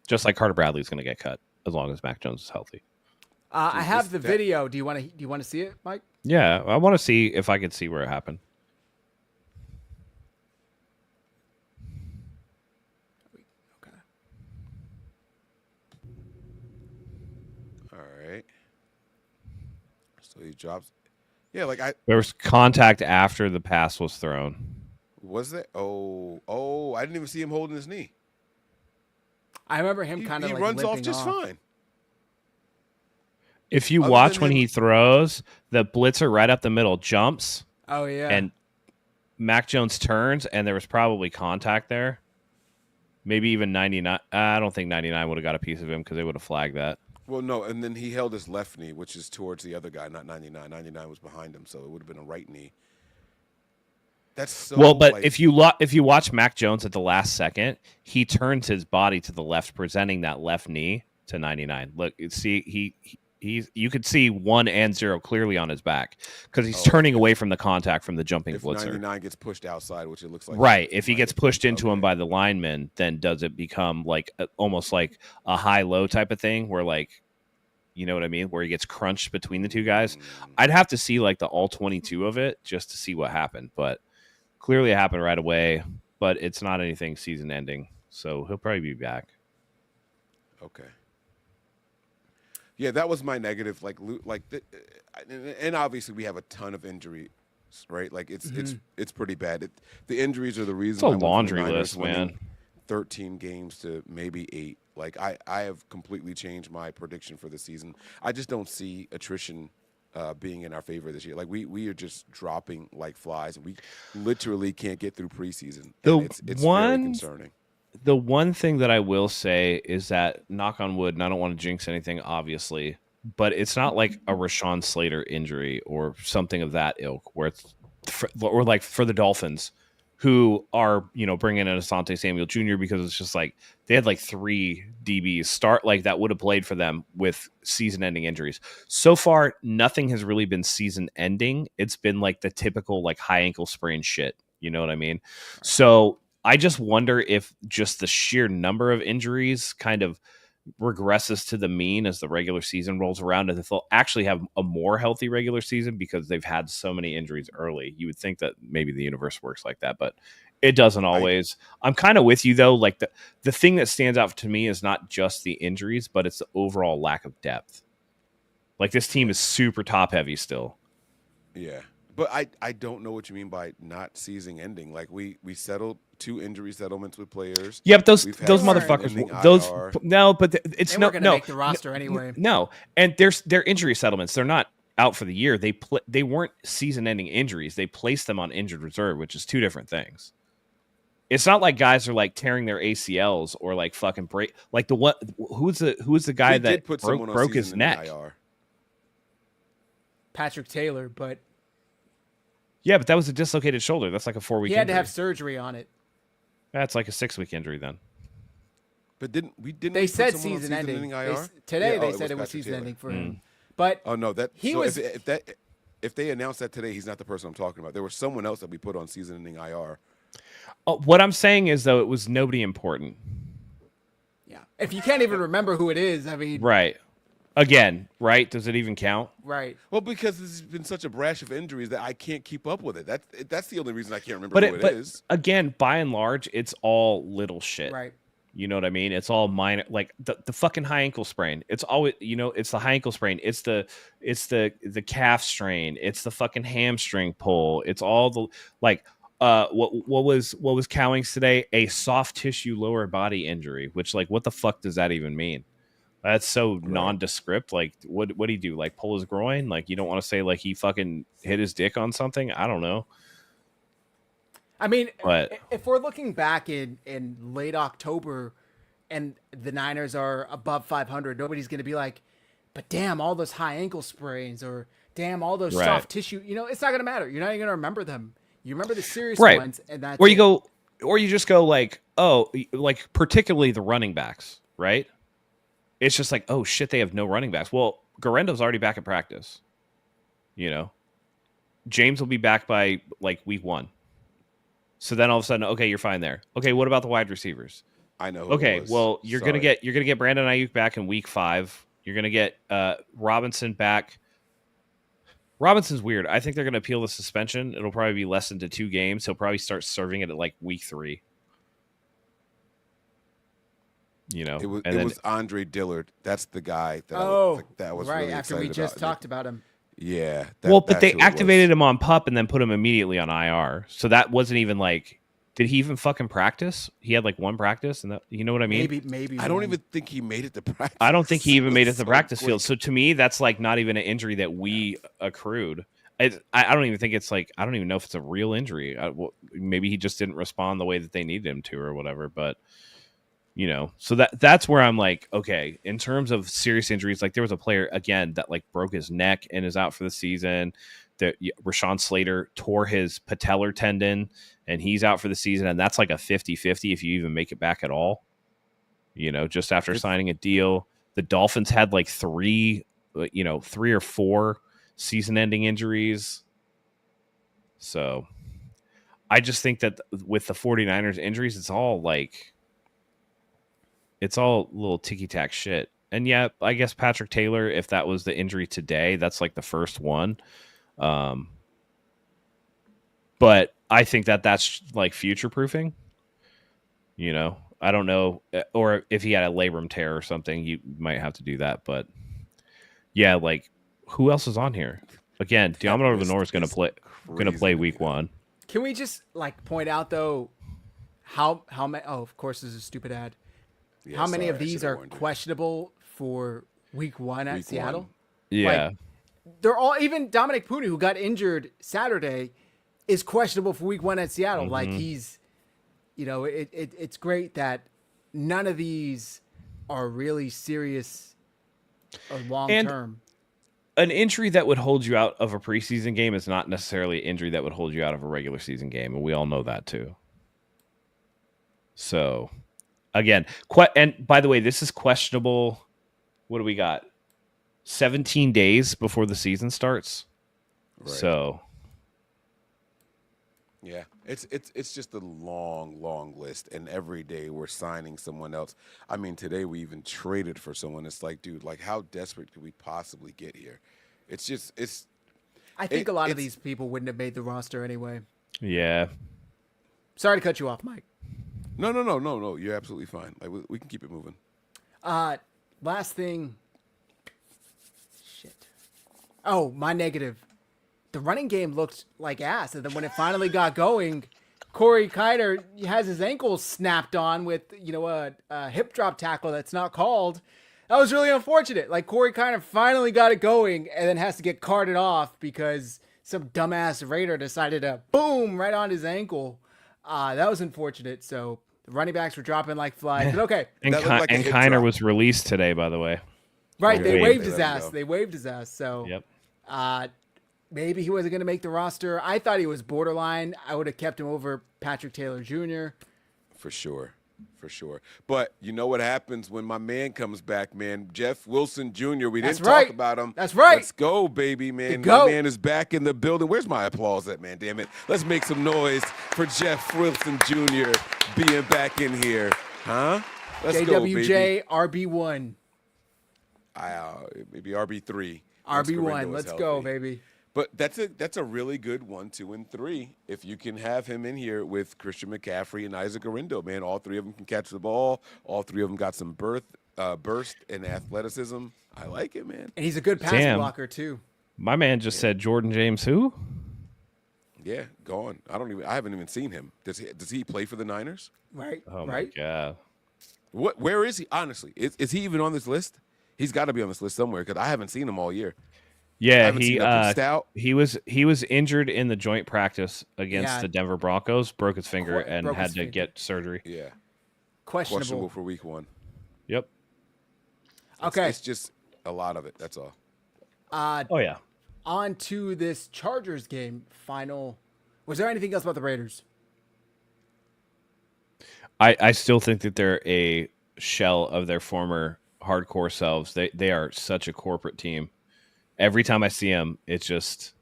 Just like Carter Bradley's going to get cut as long as Mac Jones is healthy. I have the video. Do you want to see it, Mike? Yeah, I want to see if I could see where it happened. Okay. All right. So he drops. Yeah, there was contact after the pass was thrown. Was there? Oh, I didn't even see him holding his knee. I remember him kind of he like runs off limping just fine. If you watch when he throws, the blitzer right up the middle jumps. Oh, yeah. And Mac Jones turns, and there was probably contact there. Maybe even 99. I don't think 99 would have got a piece of him because they would have flagged that. Well, no, and then he held his left knee, which is towards the other guy, not 99. 99 was behind him, so it would have been a right knee. That's so well, but if you watch Mac Jones at the last second, he turns his body to the left, presenting that left knee to 99. Look, see, you could see 1 and 0 clearly on his back because he's turning away from the contact from the jumping blitzer. 99 gets pushed outside, which it looks like. Right. If he gets pushed into him by the lineman, then does it become like almost like a high-low type of thing where like, you know what I mean? Where he gets crunched between the two guys. I'd have to see like the all 22 of it just to see what happened. But clearly it happened right away, but it's not anything season ending. So he'll probably be back. Okay. Yeah, that was my negative. And obviously we have a ton of injuries, right? Like it's pretty bad. The injuries are the reason. It's a laundry list, man. 13 games to maybe 8. Like I have completely changed my prediction for the season. I just don't see attrition being in our favor this year. Like we are just dropping like flies, and we literally can't get through preseason. It's very concerning. The one thing that I will say is that, knock on wood, and I don't want to jinx anything, obviously, but it's not like a Rashawn Slater injury or something of that ilk, where it's or like for the Dolphins, who are, bringing in Asante Samuel Jr. because it's just like they had like 3 DBs start like that would have played for them with season-ending injuries. So far, nothing has really been season-ending. It's been like the typical like high ankle sprain shit. You know what I mean? So I just wonder if just the sheer number of injuries kind of regresses to the mean as the regular season rolls around, and if they'll actually have a more healthy regular season because they've had so many injuries early. You would think that maybe the universe works like that, but it doesn't always. I'm kind of with you though. Like the thing that stands out to me is not just the injuries, but it's the overall lack of depth. Like this team is super top heavy still. Yeah. But I don't know what you mean by not season ending. Like we settled 2 injury settlements with players. Yeah, but those We've had motherfuckers. season-ending Those IR. no, but it's They no weren't going to no make the roster anyway. no. And they're injury settlements. They're not out for the year. They weren't season-ending injuries. They placed them on injured reserve, which is 2 different things. It's not like guys are like tearing their ACLs or like fucking break. Like who's the guy We that did put someone on broke his season-ending neck? IR. Patrick Taylor, but Yeah, but that was a dislocated shoulder. That's like a 4-week. he had injury. to have surgery on it. That's like a 6-week injury then. But didn't They we said put someone on season-ending. IR? Today Yeah, they said it was Patrick season-ending Taylor. for him. But Oh no, he so was. if they announced that today, he's not the person I'm talking about. There was someone else that we put on season-ending IR. What I'm saying is though, it was nobody important. Yeah. If you can't even remember who it is, I mean. Right. Again, right? Does it even count? Right. Well, because there's been such a brash of injuries that I can't keep up with it. That's the only reason I can't remember who it is. Again, by and large, it's all little shit. Right. You know what I mean? It's all minor, like the fucking high ankle sprain. It's always, it's the high ankle sprain. It's the calf strain. It's the fucking hamstring pull. It's all the like. What was Cowings today? A soft tissue lower body injury. Which like, what the fuck does that even mean? That's so nondescript. Like, what did he do? Like, pull his groin? Like, you don't want to say like he fucking hit his dick on something? I don't know. I mean, But if we're looking back in late October and the Niners are above 500, nobody's going to be like, but damn, all those high ankle sprains or damn, all those soft tissue. It's not going to matter. You're not even going to remember them. You remember the serious ones, and that's or you just go like, oh, like particularly the running backs, right? It's just like, oh shit, they have no running backs. Well, Garendo's already back at practice. James will be back by like week 1. So then all of a sudden, okay, you're fine there. Okay, what about the wide receivers? I know. Okay, well, you're gonna get Brandon Ayuk back in week 5. You're gonna get Robinson back. Robinson's weird. I think they're gonna appeal the suspension. It'll probably be less than 2 games. He'll probably start serving it at like week 3. It was Andre Dillard. That's the guy that that was right really after we just talked about him. Yeah. But they activated him on PUP and then put him immediately on IR. So that wasn't even like, did he even fucking practice? He had like 1 practice, and that, you know what I mean? Maybe. I don't even think he made it to practice. I don't think he even made it to the practice field. So to me, that's like not even an injury that we accrued. I don't even think it's like, I don't even know if it's a real injury. Maybe he just didn't respond the way that they needed him to or whatever. But so that's where I'm like, okay, in terms of serious injuries, like there was a player again that like broke his neck and is out for the season. That Rashawn Slater tore his patellar tendon and he's out for the season. And that's like a 50-50 if you even make it back at all, just after signing a deal. The Dolphins had like 3 or 4 season ending injuries. So I just think that with the 49ers injuries, it's all little ticky-tack shit. And yeah, I guess Patrick Taylor, if that was the injury today, that's like the first one. But I think that's like future-proofing. I don't know. Or if he had a labrum tear or something, you might have to do that. But yeah, like who else is on here? Again, Diamondor Lenore is going to play week 1. Can we just like point out though how many? Oh, of course, this is a stupid ad. Yeah, how many sorry, of these are questionable for week 1 at Seattle? 1. Yeah. They're all, even Dominic Pooney, who got injured Saturday, is questionable for week 1 at Seattle. Mm-hmm. Like he's, it's great that none of these are really serious or long term. An injury that would hold you out of a preseason game is not necessarily an injury that would hold you out of a regular season game. And we all know that too. So again, and by the way, this is questionable. What do we got? 17 days before the season starts. Right. So yeah, it's just a long list, and every day we're signing someone else. I mean, today we even traded for someone. It's like, dude, like how desperate could we possibly get here? I think a lot of these people wouldn't have made the roster anyway. yeah. Sorry to cut you off, Mike. No. You're absolutely fine. Like we can keep it moving. Last thing. Shit. Oh, my negative. the running game looked like ass. And then when it finally got going, Corey Kiner has his ankle snapped on with, a hip drop tackle that's not called. That was really unfortunate. Like, Corey Kiner finally got it going and then has to get carted off because some dumbass Raider decided to boom right on his ankle. That was unfortunate. So the running backs were dropping like flies. But okay. And Kiner was released today, by the way. Right, they waived waived his ass. They waived his ass. So yep. Maybe he wasn't going to make the roster. I thought he was borderline. I would have kept him over Patrick Taylor Jr. For sure. But you know what happens when my man comes back, man? Jeff Wilson Jr. We didn't talk about him. That's right. Let's go, baby, man. My man is back in the building. Where's my applause at, man? Damn it. Let's make some noise for Jeff Wilson Jr. being back in here. Huh? Let's go, baby. JWJ RB1. Maybe RB3. RB1. Let's go, baby. But that's a really good 1, 2, and 3. If you can have him in here with Christian McCaffrey and Isaac Orindo, man, all three of them can catch the ball. All three of them got some burst and athleticism. I like it, man. And he's a good pass blocker too. My man just said Jordan James who? Yeah, gone. I haven't even seen him. Does he play for the Niners? Right. Oh right. my God. Where is he? Honestly, is he even on this list? He's got to be on this list somewhere because I haven't seen him all year. Yeah, he was injured in the joint practice against the Denver Broncos, broke his finger, and had to get surgery. Yeah, questionable for week 1. Yep. Okay, it's just a lot of it. That's all. Oh yeah. On to this Chargers game. Final. Was there anything else about the Raiders? I still think that they're a shell of their former hardcore selves. They are such a corporate team. Every time I see them, it's just,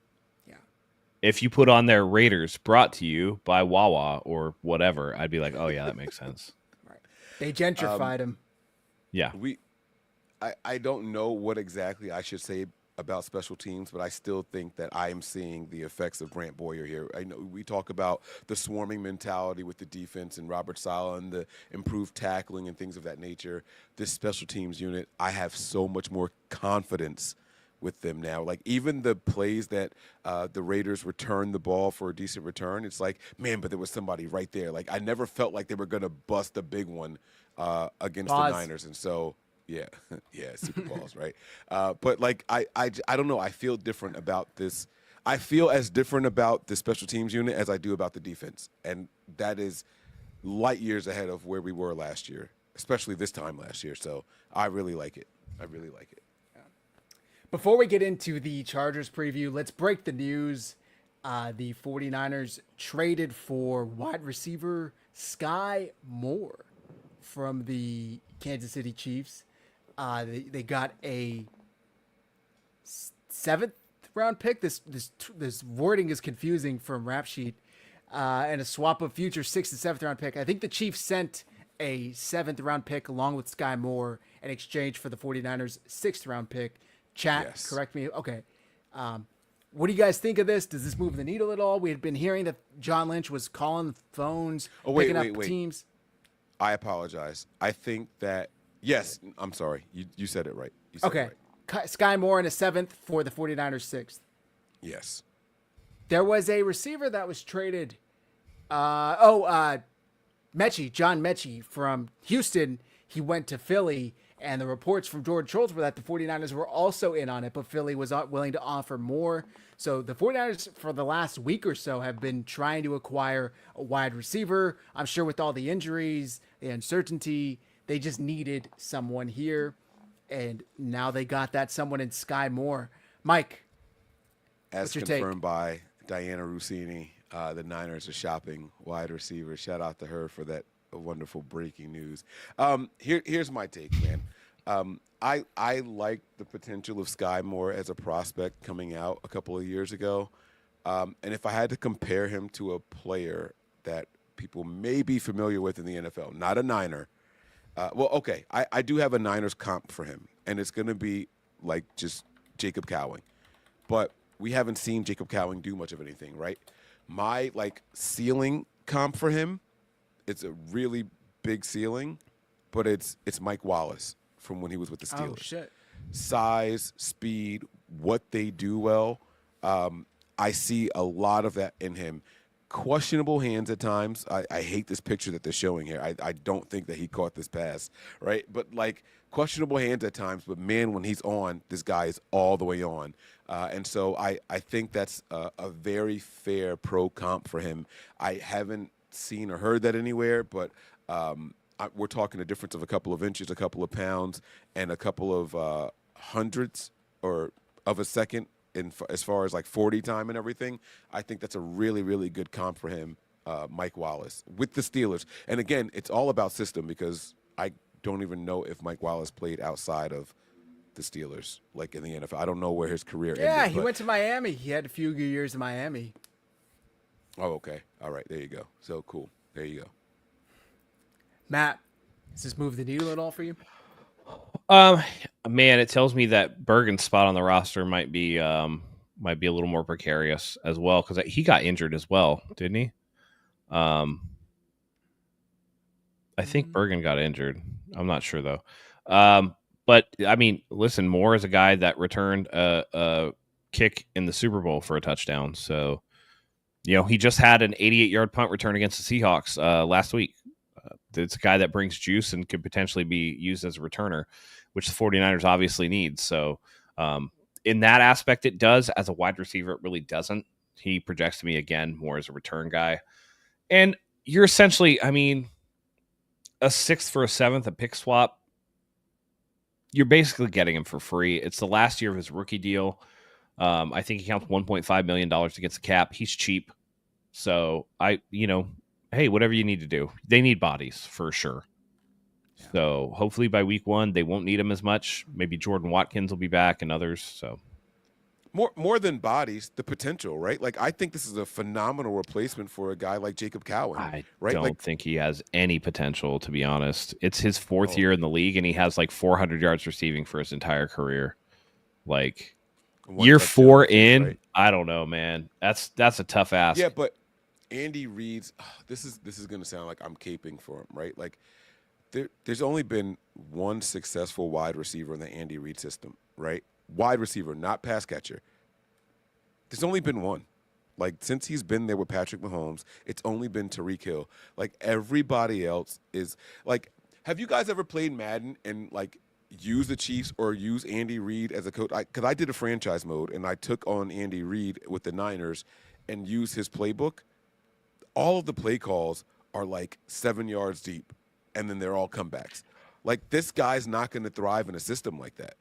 if you put on their Raiders brought to you by Wawa or whatever, I'd be like, oh yeah, that makes sense. Right. They gentrified him. Yeah. I don't know what exactly I should say about special teams, but I still think that I am seeing the effects of Brant Boyer here. I know we talk about the swarming mentality with the defense and Robert Saleh and the improved tackling and things of that nature. This special teams unit, I have so much more confidence with them now. Like, even the plays that the Raiders returned the ball for a decent return, it's like, man, but there was somebody right there. Like, I never felt like they were going to bust a big one against the Niners. And so, yeah, super balls, right? But, like, I don't know. I feel different about this. I feel as different about the special teams unit as I do about the defense. And that is light years ahead of where we were last year, especially this time last year. So I really like it. Before we get into the Chargers preview, let's break the news. The 49ers traded for wide receiver Sky Moore from the Kansas City Chiefs. They got a 7th round pick. This wording is confusing from Rap Sheet. And a swap of future 6th and 7th round pick. I think the Chiefs sent a 7th round pick along with Sky Moore in exchange for the 49ers 6th round pick. Chat, correct me. Okay. What do you guys think of this? Does this move the needle at all? We had been hearing that John Lynch was calling phones, picking up teams. I apologize. I think that, yes, I'm sorry. You said it right. Okay. Right. Sky Moore in a 7th for the 49ers 6th. Yes. There was a receiver that was traded. John Mechie from Houston. He went to Philly. And the reports from George Schultz were that the 49ers were also in on it, but Philly was not willing to offer more. So the 49ers for the last week or so have been trying to acquire a wide receiver. I'm sure with all the injuries, the uncertainty, they just needed someone here. And now they got that someone in Sky Moore. Mike, as confirmed by Diana Rossini, the Niners are shopping wide receivers. Shout out to her for that wonderful breaking news. Here's my take, man. I like the potential of Sky Moore as a prospect coming out a couple of years ago. And if I had to compare him to a player that people may be familiar with in the NFL, not a Niner. I do have a Niners comp for him, and it's going to be like just Jacob Cowing. But we haven't seen Jacob Cowing do much of anything, right? My ceiling comp for him, it's a really big ceiling, but it's Mike Wallace from when he was with the Steelers. Oh, shit. Size, speed, what they do well. I see a lot of that in him. Questionable hands at times. I hate this picture that they're showing here. I don't think that he caught this pass, right? But like questionable hands at times. But man, when he's on, this guy is all the way on. And so I think that's a very fair pro comp for him. I haven't seen or heard that anywhere, but we're talking a difference of a couple of inches, a couple of pounds, and a couple of hundredths or of a second as far as like 40 time and everything. I think that's a really, really good comp for him, Mike Wallace, with the Steelers. And again, it's all about system because I don't even know if Mike Wallace played outside of the Steelers, like in the NFL. I don't know where his career ended. Yeah, he went to Miami. He had a few good years in Miami. Oh, okay. All right, there you go. So cool. There you go. Matt, does this move the needle at all for you? Man, it tells me that Bergen's spot on the roster might be a little more precarious as well because he got injured as well, didn't he? I think Bergen got injured. I'm not sure though. But I mean, listen, Moore is a guy that returned a kick in the Super Bowl for a touchdown. So, he just had an 88-yard punt return against the Seahawks last week. It's a guy that brings juice and could potentially be used as a returner, which the 49ers obviously need. So in that aspect, it does. As a wide receiver, it really doesn't. He projects to me, again, more as a return guy. And you're essentially, I mean, a sixth for a seventh, a pick swap. You're basically getting him for free. It's the last year of his rookie deal. I think he counts $1.5 million against the cap. He's cheap. So hey, whatever you need to do. They need bodies for sure. Yeah. So hopefully by week 1, they won't need him as much. Maybe Jordan Watkins will be back and others. So more than bodies, the potential, right? Like I think this is a phenomenal replacement for a guy like Jacob Cowan. I right? don't think he has any potential, to be honest. It's his 4th year in the league, and he has like 400 yards receiving for his entire career. Like year 4 in, right? I don't know, man. That's a tough ask. Yeah, but Andy Reid's this is going to sound like I'm caping for him, right? Like there's only been one successful wide receiver in the Andy Reid system, right? Wide receiver, not pass catcher. There's only been one. Like since he's been there with Patrick Mahomes, it's only been Tyreek Hill. Like everybody else is like, have you guys ever played Madden and like use the Chiefs or use Andy Reid as a coach? Because I did a franchise mode and I took on Andy Reid with the Niners and used his playbook. All of the play calls are like 7 yards deep, and then they're all comebacks. Like this guy's not going to thrive in a system like that.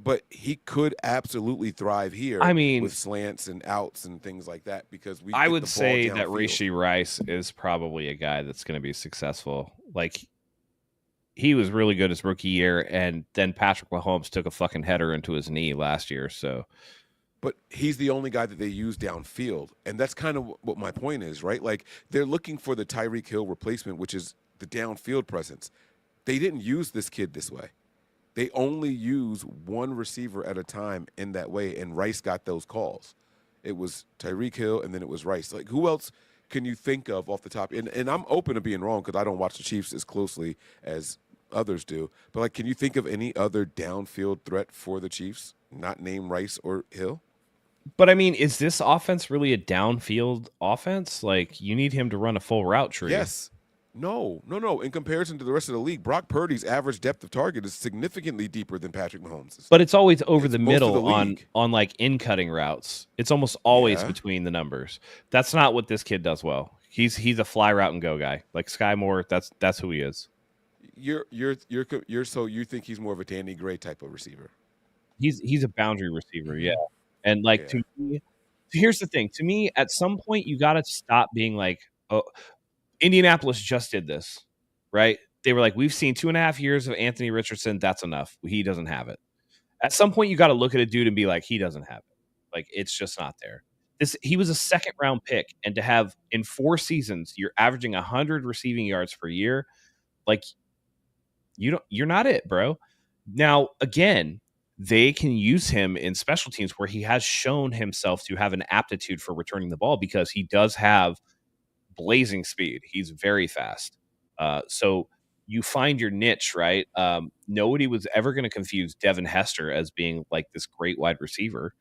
But he could absolutely thrive here. I mean, with slants and outs and things like that because I would say that Rashee Rice is probably a guy that's going to be successful. Like he was really good his rookie year, and then Patrick Mahomes took a fucking header into his knee last year. So, but he's the only guy that they use downfield, and that's kind of what my point is, right? Like they're looking for the Tyreek Hill replacement, which is the downfield presence. They didn't use this kid this way. They only use one receiver at a time in that way, and Rice got those calls. It was Tyreek Hill, and then it was Rice. Like, who else can you think of off the top? And I'm open to being wrong because I don't watch the Chiefs as closely as others do. But, like, can you think of any other downfield threat for the Chiefs, not named Rice or Hill? But, I mean, is this offense really a downfield offense? Like, you need him to run a full route tree. Yes. No. In comparison to the rest of the league, Brock Purdy's average depth of target is significantly deeper than Patrick Mahomes'. But it's always over the middle on like in-cutting routes. It's almost always between the numbers. That's not what this kid does well. He's a fly route and go guy. Like Sky Moore, that's who he is. So you think he's more of a Danny Gray type of receiver? He's a boundary receiver, yeah. And like to me, here's the thing. To me, at some point you got to stop being like, oh, Indianapolis just did this, right? They were like, we've seen 2.5 years of Anthony Richardson. That's enough. He doesn't have it. At some point, you got to look at a dude and be like, he doesn't have it. Like, it's just not there. He was a 2nd-round pick, and to have in 4 seasons, you're averaging 100 receiving yards per year. Like, you're not it, bro. Now, again, they can use him in special teams where he has shown himself to have an aptitude for returning the ball because he does have blazing speed. He's very fast. So you find your niche, right? Nobody was ever going to confuse Devin Hester as being like this great wide receiver.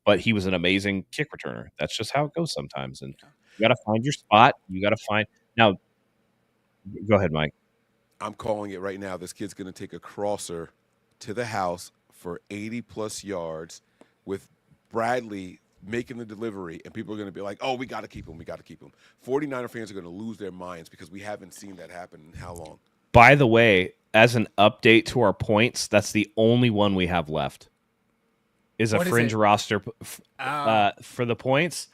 but he was an amazing kick returner. That's just how it goes sometimes. And you got to find your spot. You got to find now. Go ahead, Mike. I'm calling it right now. This kid's going to take a crosser to the house for 80-plus yards with Bradley making the delivery, and people are going to be like, oh, we got to keep him. We got to keep him. 49er fans are going to lose their minds because we haven't seen that happen in how long? By the way, as an update to our points, that's the only one we have left. Is a fringe roster for the points.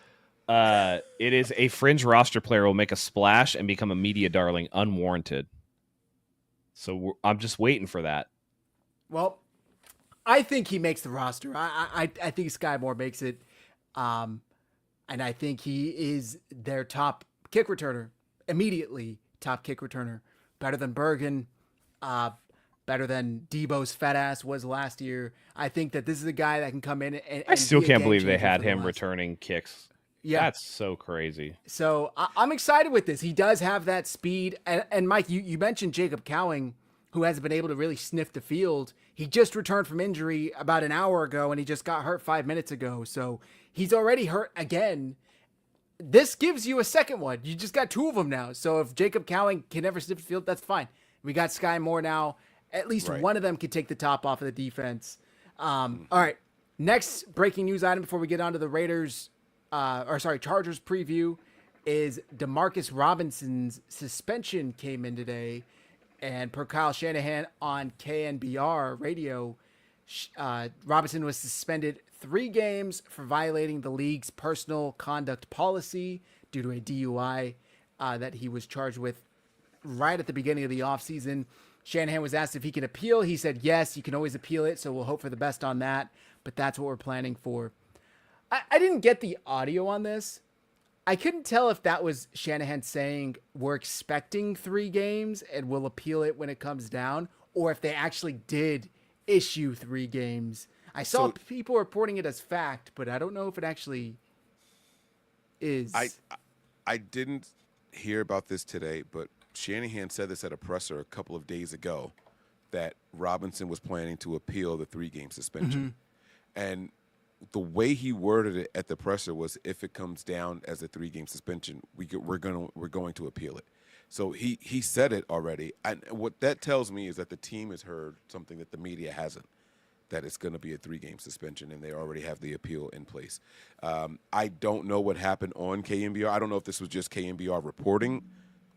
It is a fringe roster player will make a splash and become a media darling unwarranted. So I'm just waiting for that. Well, I think he makes the roster. I think Sky Moore makes it. And I think he is their top kick returner. Immediately top kick returner. Better than Bergen. Better than Debo's fat ass was last year. I think that this is a guy that can come in and I still can't believe they had him last. Returning kicks. Yeah. That's so crazy. So I'm excited with this. He does have that speed. And Mike, you mentioned Jacob Cowing, who hasn't been able to really sniff the field. He just returned from injury about an hour ago, and he just got hurt 5 minutes ago. So he's already hurt again. This gives you a second one. You just got two of them now. So if Jacob Cowing can never sniff the field, that's fine. We got Sky Moore now. At least one of them can take the top off of the defense. All right. Next breaking news item before we get on to the Chargers preview is DeMarcus Robinson's suspension came in today. And per Kyle Shanahan on KNBR radio, Robinson was suspended 3 games for violating the league's personal conduct policy due to a DUI that he was charged with right at the beginning of the offseason. Shanahan was asked if he can appeal. He said, yes, you can always appeal it. So we'll hope for the best on that. But that's what we're planning for. I didn't get the audio on this. I couldn't tell if that was Shanahan saying we're expecting 3 games and we'll appeal it when it comes down, or if they actually did issue 3 games. I saw people reporting it as fact, but I don't know if it actually is. I didn't hear about this today, but Shanahan said this at a presser a couple of days ago that Robinson was planning to appeal the 3-game suspension. And the way he worded it at the presser was, if it comes down as a 3-game suspension, we're going to appeal it. So he said it already. And what that tells me is that the team has heard something that the media hasn't, that it's going to be a 3-game suspension, and they already have the appeal in place. I don't know what happened on KNBR. I don't know if this was just KNBR reporting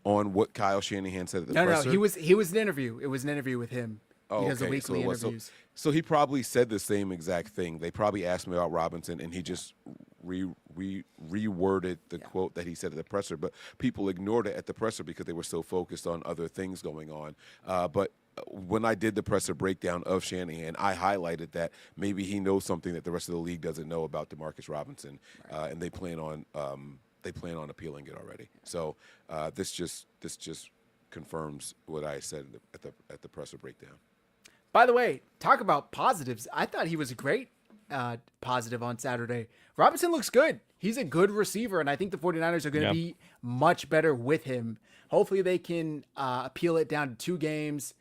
on what Kyle Shanahan said at the presser. No, he was an interview. It was an interview with him. He does the weekly interviews. So he probably said the same exact thing. They probably asked me about Robinson, and he just reworded the quote that he said at the presser. But people ignored it at the presser because they were so focused on other things going on. But when I did the presser breakdown of Shanahan, I highlighted that maybe he knows something that the rest of the league doesn't know about DeMarcus Robinson, and they plan on appealing it already. So this just confirms what I said at the presser breakdown. By the way, talk about positives. I thought he was a great positive on Saturday. Robinson looks good. He's a good receiver, and I think the 49ers are going to be much better with him. Hopefully they can appeal it down to 2 games.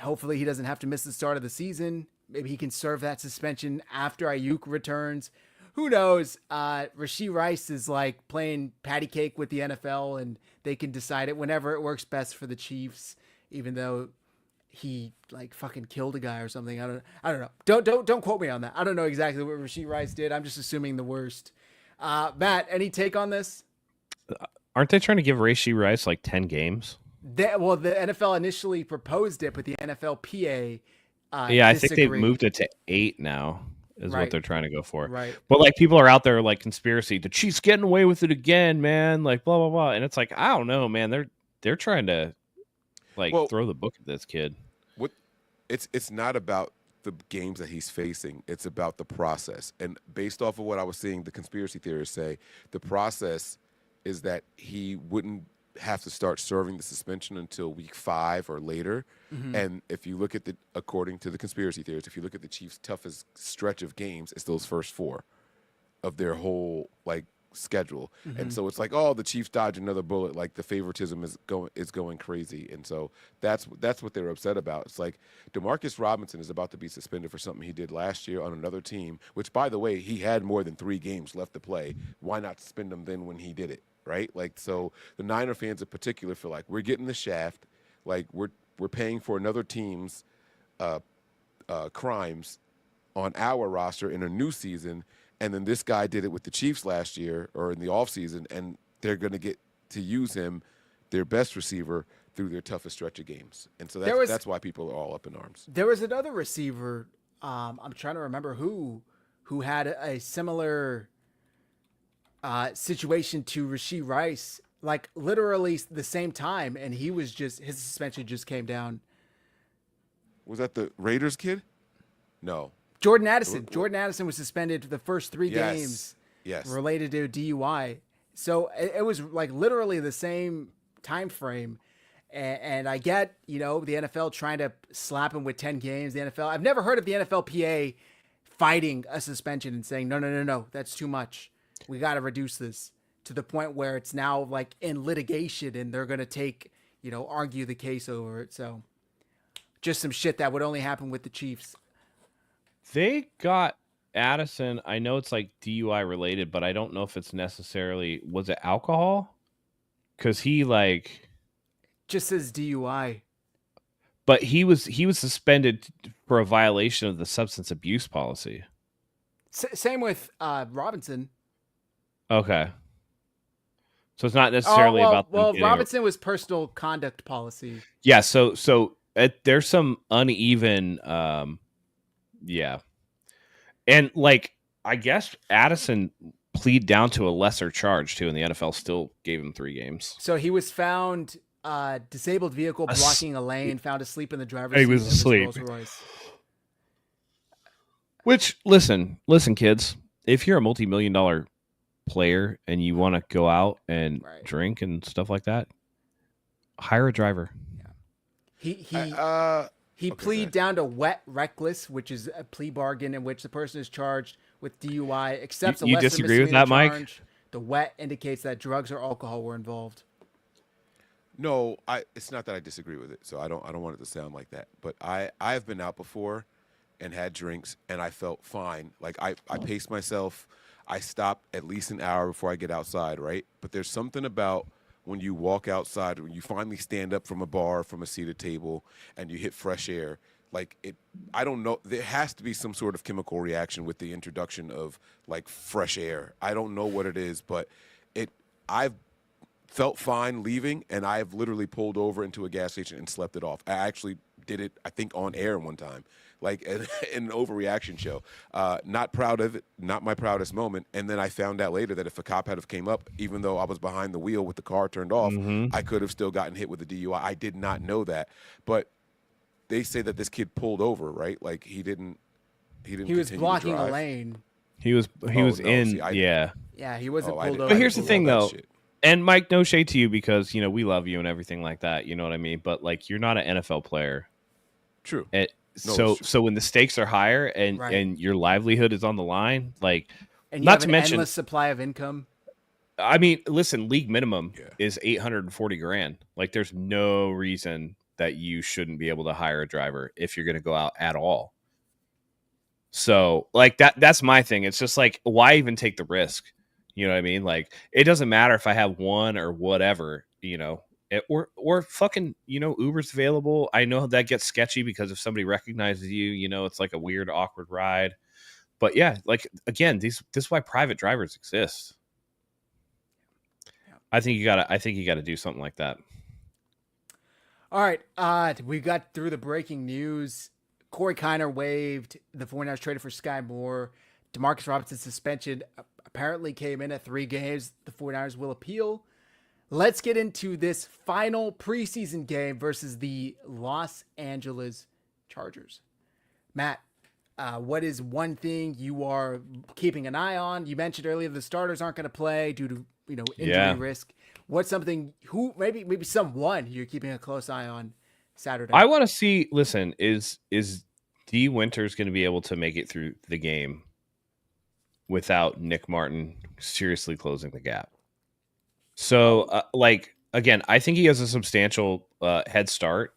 Hopefully he doesn't have to miss the start of the season. Maybe he can serve that suspension after Ayuk returns. Who knows? Rashee Rice is like playing patty cake with the NFL, and they can decide it whenever it works best for the Chiefs, even though he like fucking killed a guy or something. I don't know. Don't quote me on that. I don't know exactly what Rashee Rice did. I'm just assuming the worst. Matt, any take on this? Aren't they trying to give Rashee Rice like 10 games? The NFL initially proposed it, but the NFLPA I think they've moved it to 8 now is what they're trying to go for. Right. But like people are out there like conspiracy, the Chiefs getting away with it again, man, like blah blah blah. And it's like, I don't know, man. They're trying to throw the book at this kid. It's not about the games that he's facing. It's about the process. And based off of what I was seeing, the conspiracy theorists say the process is that he wouldn't have to start serving the suspension until week 5 or later. And if you look at according to the conspiracy theorists, if you look at the Chiefs' toughest stretch of games, it's those first 4 of their whole schedule. And so it's like, oh, the Chiefs dodged another bullet. Like the favoritism is going crazy. And so that's what they're upset about. It's like Demarcus Robinson is about to be suspended for something he did last year on another team, which, by the way, he had more than 3 games left to play. Why not suspend him then when he did it, right? Like, so the Niner fans in particular feel like we're getting the shaft, like we're paying for another team's crimes on our roster in a new season, and then this guy did it with the Chiefs last year or in the offseason, and they're going to get to use him, their best receiver, through their toughest stretch of games. And so that's why people are all up in arms. There was another receiver, I'm trying to remember who had a similar situation to Rashee Rice, like literally the same time, and his suspension just came down. Was that the Raiders kid? No. Jordan Addison. Jordan Addison was suspended the first 3 games Yes. related to DUI. So it was like literally the same time frame. And I get, the NFL trying to slap him with 10 games. The NFL, I've never heard of the NFLPA fighting a suspension and saying, no, that's too much. We got to reduce this, to the point where it's now like in litigation and they're going to argue the case over it. So just some shit that would only happen with the Chiefs. They got Addison. I know it's like DUI related, but I don't know if it's necessarily, was it alcohol? Because he just says DUI. But he was suspended for a violation of the substance abuse policy. Same with Robinson. Okay. So it's not necessarily about. Well, Robinson was personal conduct policy. Yeah. So there's some uneven. Yeah. And I guess Addison plead down to a lesser charge too, and the NFL still gave him 3 games. So he was found disabled vehicle blocking a lane, found asleep in the driver's seat. He was asleep. Rolls-Royce. Which listen, kids, if you're a multi-million-dollar player and you want to go out and drink and stuff like that, hire a driver. Yeah. He plead down to wet reckless, which is a plea bargain in which the person is charged with DUI, accepts a lesser disagree with that, misdemeanor Mike? charge. The wet indicates that drugs or alcohol were involved. No, it's not that I disagree with it, so I don't want it to sound like that. But I've been out before and had drinks, and I felt fine. Like I paced myself. I stop at least an hour before I get outside, right? But there's something about when you walk outside, when you finally stand up from a bar, from a seated table, and you hit fresh air, I don't know, there has to be some sort of chemical reaction with the introduction of fresh air. I don't know what it is, but I've felt fine leaving, and I've literally pulled over into a gas station and slept it off. I actually did it, I think, on air one time, in an overreaction show. Not proud of it, not my proudest moment. And then I found out later that if a cop had have came up, even though I was behind the wheel with the car turned off, I could have still gotten hit with a DUI. I did not know that. But they say that this kid pulled over, right? He didn't. He was blocking a lane. He was in. Yeah, he wasn't pulled over. But here's the thing, though. And Mike, no shade to you because we love you and everything like that. You know what I mean? But you're not an NFL player. True. So when the stakes are higher and your livelihood is on the line, and not to mention endless supply of income. I mean, listen, league minimum is $840,000. There's no reason that you shouldn't be able to hire a driver if you're going to go out at all. So that's my thing. It's just why even take the risk? You know what I mean? It doesn't matter if I have one or whatever, or fucking, Uber's available. I know that gets sketchy because if somebody recognizes you, it's a weird, awkward ride. But yeah, again, this is why private drivers exist. I think you gotta do something like that. All right. We got through the breaking news. Corey Kiner waived. The 49ers traded for Sky Moore. Demarcus Robinson's suspension apparently came in at 3 games. The 49ers will appeal. Let's get into this final preseason game versus the Los Angeles Chargers. Matt, what is one thing you are keeping an eye on? You mentioned earlier the starters aren't going to play due to injury risk. What's something maybe someone you're keeping a close eye on Saturday? I want to see. Listen, is D Winters going to be able to make it through the game without Nick Martin seriously closing the gap. So, again, I think he has a substantial head start,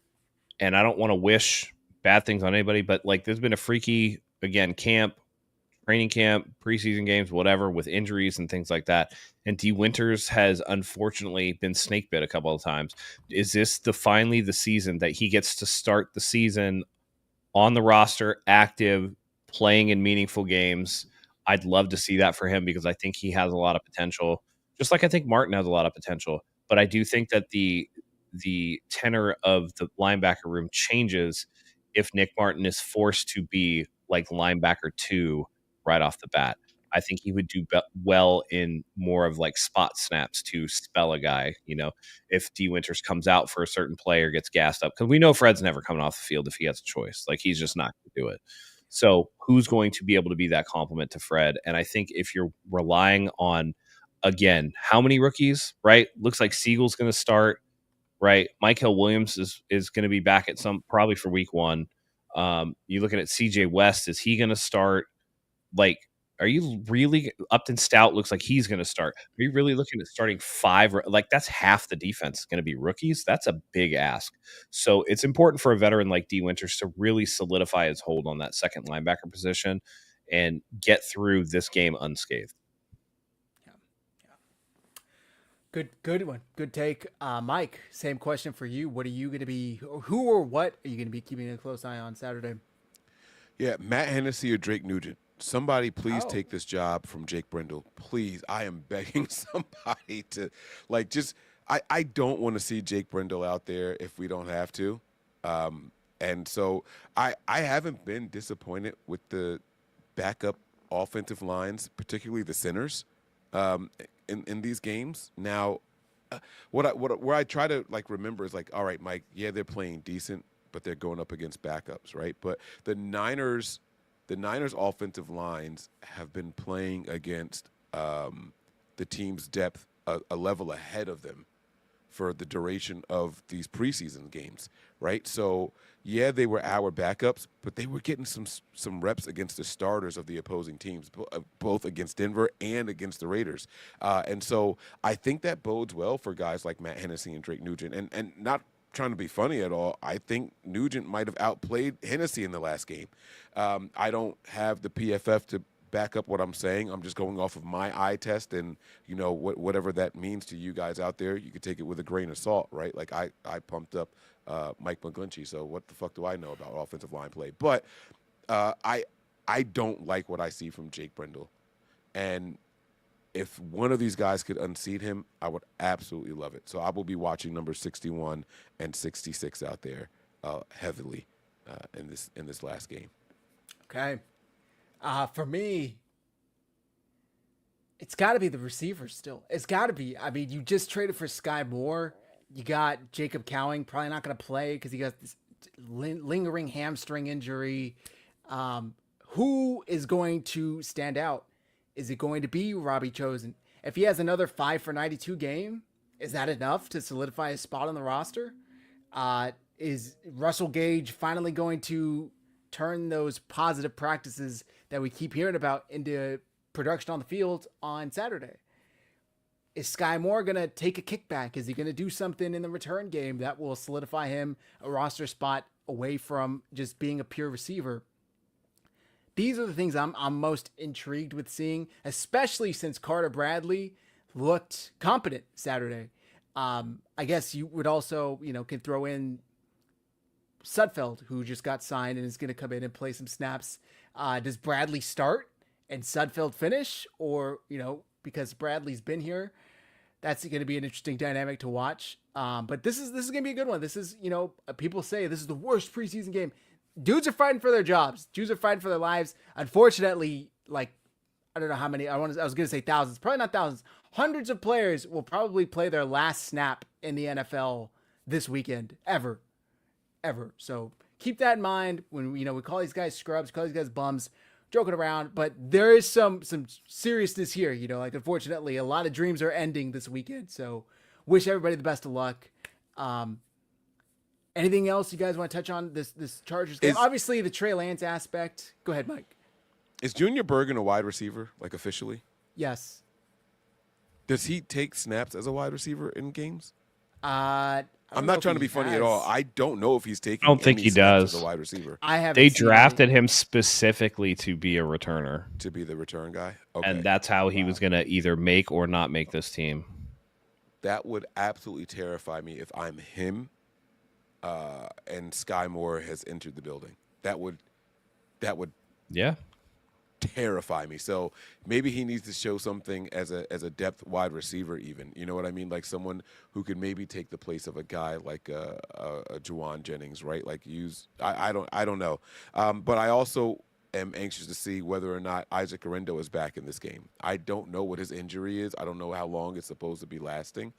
and I don't want to wish bad things on anybody, but there's been a freaky, again, training camp, preseason games, whatever, with injuries and things like that. And D Winters has unfortunately been snake bit a couple of times. Is this finally the season that he gets to start the season on the roster, active, playing in meaningful games? I'd love to see that for him because I think he has a lot of potential, just like I think Martin has a lot of potential. But I do think that the tenor of the linebacker room changes if Nick Martin is forced to be like linebacker 2 right off the bat. I think he would do well in more of spot snaps to spell a guy, if D Winters comes out for a certain play or gets gassed up. Because we know Fred's never coming off the field if he has a choice. He's just not going to do it. So who's going to be able to be that complement to Fred? And I think if you're relying on, again, how many rookies, right? Looks like Siegel's going to start, right? Michael Williams is going to be back at probably for week 1. You're looking at CJ West. Is he going to start? Are you really Upton Stout looks like he's going to start? Are you really looking at starting 5? That's half the defense going to be rookies. That's a big ask. So it's important for a veteran like D Winters to really solidify his hold on that second linebacker position and get through this game unscathed. Good one. Good take. Mike, same question for you. What are you going to be, who or what are you going to be keeping a close eye on Saturday? Yeah, Matt Hennessy or Drake Nugent. Somebody please take this job from Jake Brendel. Please, I am begging somebody to, I don't want to see Jake Brendel out there if we don't have to. And so I haven't been disappointed with the backup offensive lines, particularly the centers, in these games. Now, where I try to remember is all right, Mike, yeah, they're playing decent, but they're going up against backups, right? But the Niners offensive lines have been playing against the team's depth a level ahead of them for the duration of these preseason games, right? So, yeah, they were our backups, but they were getting some reps against the starters of the opposing teams, both against Denver and against the Raiders. And so I think that bodes well for guys like Matt Hennessy and Drake Nugent. And not trying to be funny at all, I think Nugent might have outplayed Hennessy in the last game. I don't have the PFF to back up what I'm saying. I'm just going off of my eye test, and whatever that means to you guys out there, you can take it with a grain of salt, right? I pumped up Mike McGlinchey, so what the fuck do I know about offensive line play? But I don't like what I see from Jake Brendel, and if one of these guys could unseat him, I would absolutely love it. So I will be watching number 61 and 66 out there heavily in this last game. Okay. For me, it's got to be the receivers still. It's got to be. I mean, you just traded for Sky Moore. You got Jacob Cowing, probably not going to play because he got this lingering hamstring injury. Who is going to stand out? Is it going to be Robbie Chosen? If he has another 5 for 92 game, is that enough to solidify his spot on the roster? Is Russell Gage finally going to turn those positive practices that we keep hearing about into production on the field on Saturday? Is Sky Moore going to take a kickback? Is he going to do something in the return game that will solidify him a roster spot away from just being a pure receiver? These are the things I'm most intrigued with seeing, especially since Carter Bradley looked competent Saturday. I guess you would also, can throw in Sudfeld, who just got signed and is going to come in and play some snaps. Does Bradley start and Sudfeld finish? Or, because Bradley's been here, that's going to be an interesting dynamic to watch. But this is going to be a good one. This is, people say this is the worst preseason game. Dudes are fighting for their jobs. Dudes are fighting for their lives. Unfortunately, I don't know how many, I was going to say thousands, probably not thousands. Hundreds of players will probably play their last snap in the NFL this weekend, ever. So keep that in mind when, we call these guys scrubs, call these guys bums, joking around, but there is some seriousness here, unfortunately, a lot of dreams are ending this weekend. So wish everybody the best of luck. Anything else you guys want to touch on this Chargers game? Obviously, the Trey Lance aspect. Go ahead, Mike. Is Junior Bergen a wide receiver, like officially? Yes. Does he take snaps as a wide receiver in games? I don't I'm know not if trying to he be funny at all. has. I don't know if he's I taking don't think any he snaps as does. a wide receiver I haven't They seen drafted any. him specifically to be a returner, to be the return guy. Okay. and that's how he was going to either make or not make this team. That would absolutely terrify me if I'm him and Sky Moore has entered the building. That would Yeah. terrify me. So maybe he needs to show something as a depth wide receiver, even. You know what I mean? Like someone who could maybe take the place of a guy like a Juwan Jennings, right? Like I don't know. But I also am anxious to see whether or not Isaac Garendo is back in this game. I don't know what his injury is. I don't know how long it's supposed to be lasting.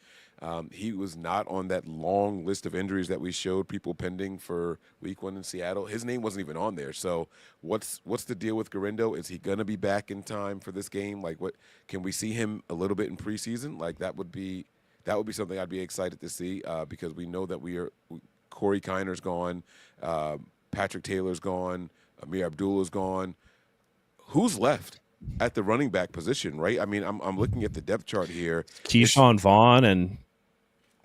He was not on that long list of injuries that we showed people pending for Week 1 in Seattle. His name wasn't even on there. So what's the deal with Garendo? Is he going to be back in time for this game? Like, what can we see him a little bit in preseason? Like that would be something I'd be excited to see because we know that Corey Kiner's gone, Patrick Taylor's gone, Amir Abdullah's gone. Who's left at the running back position, right? I mean, I'm looking at the depth chart here. Keyshawn Vaughn and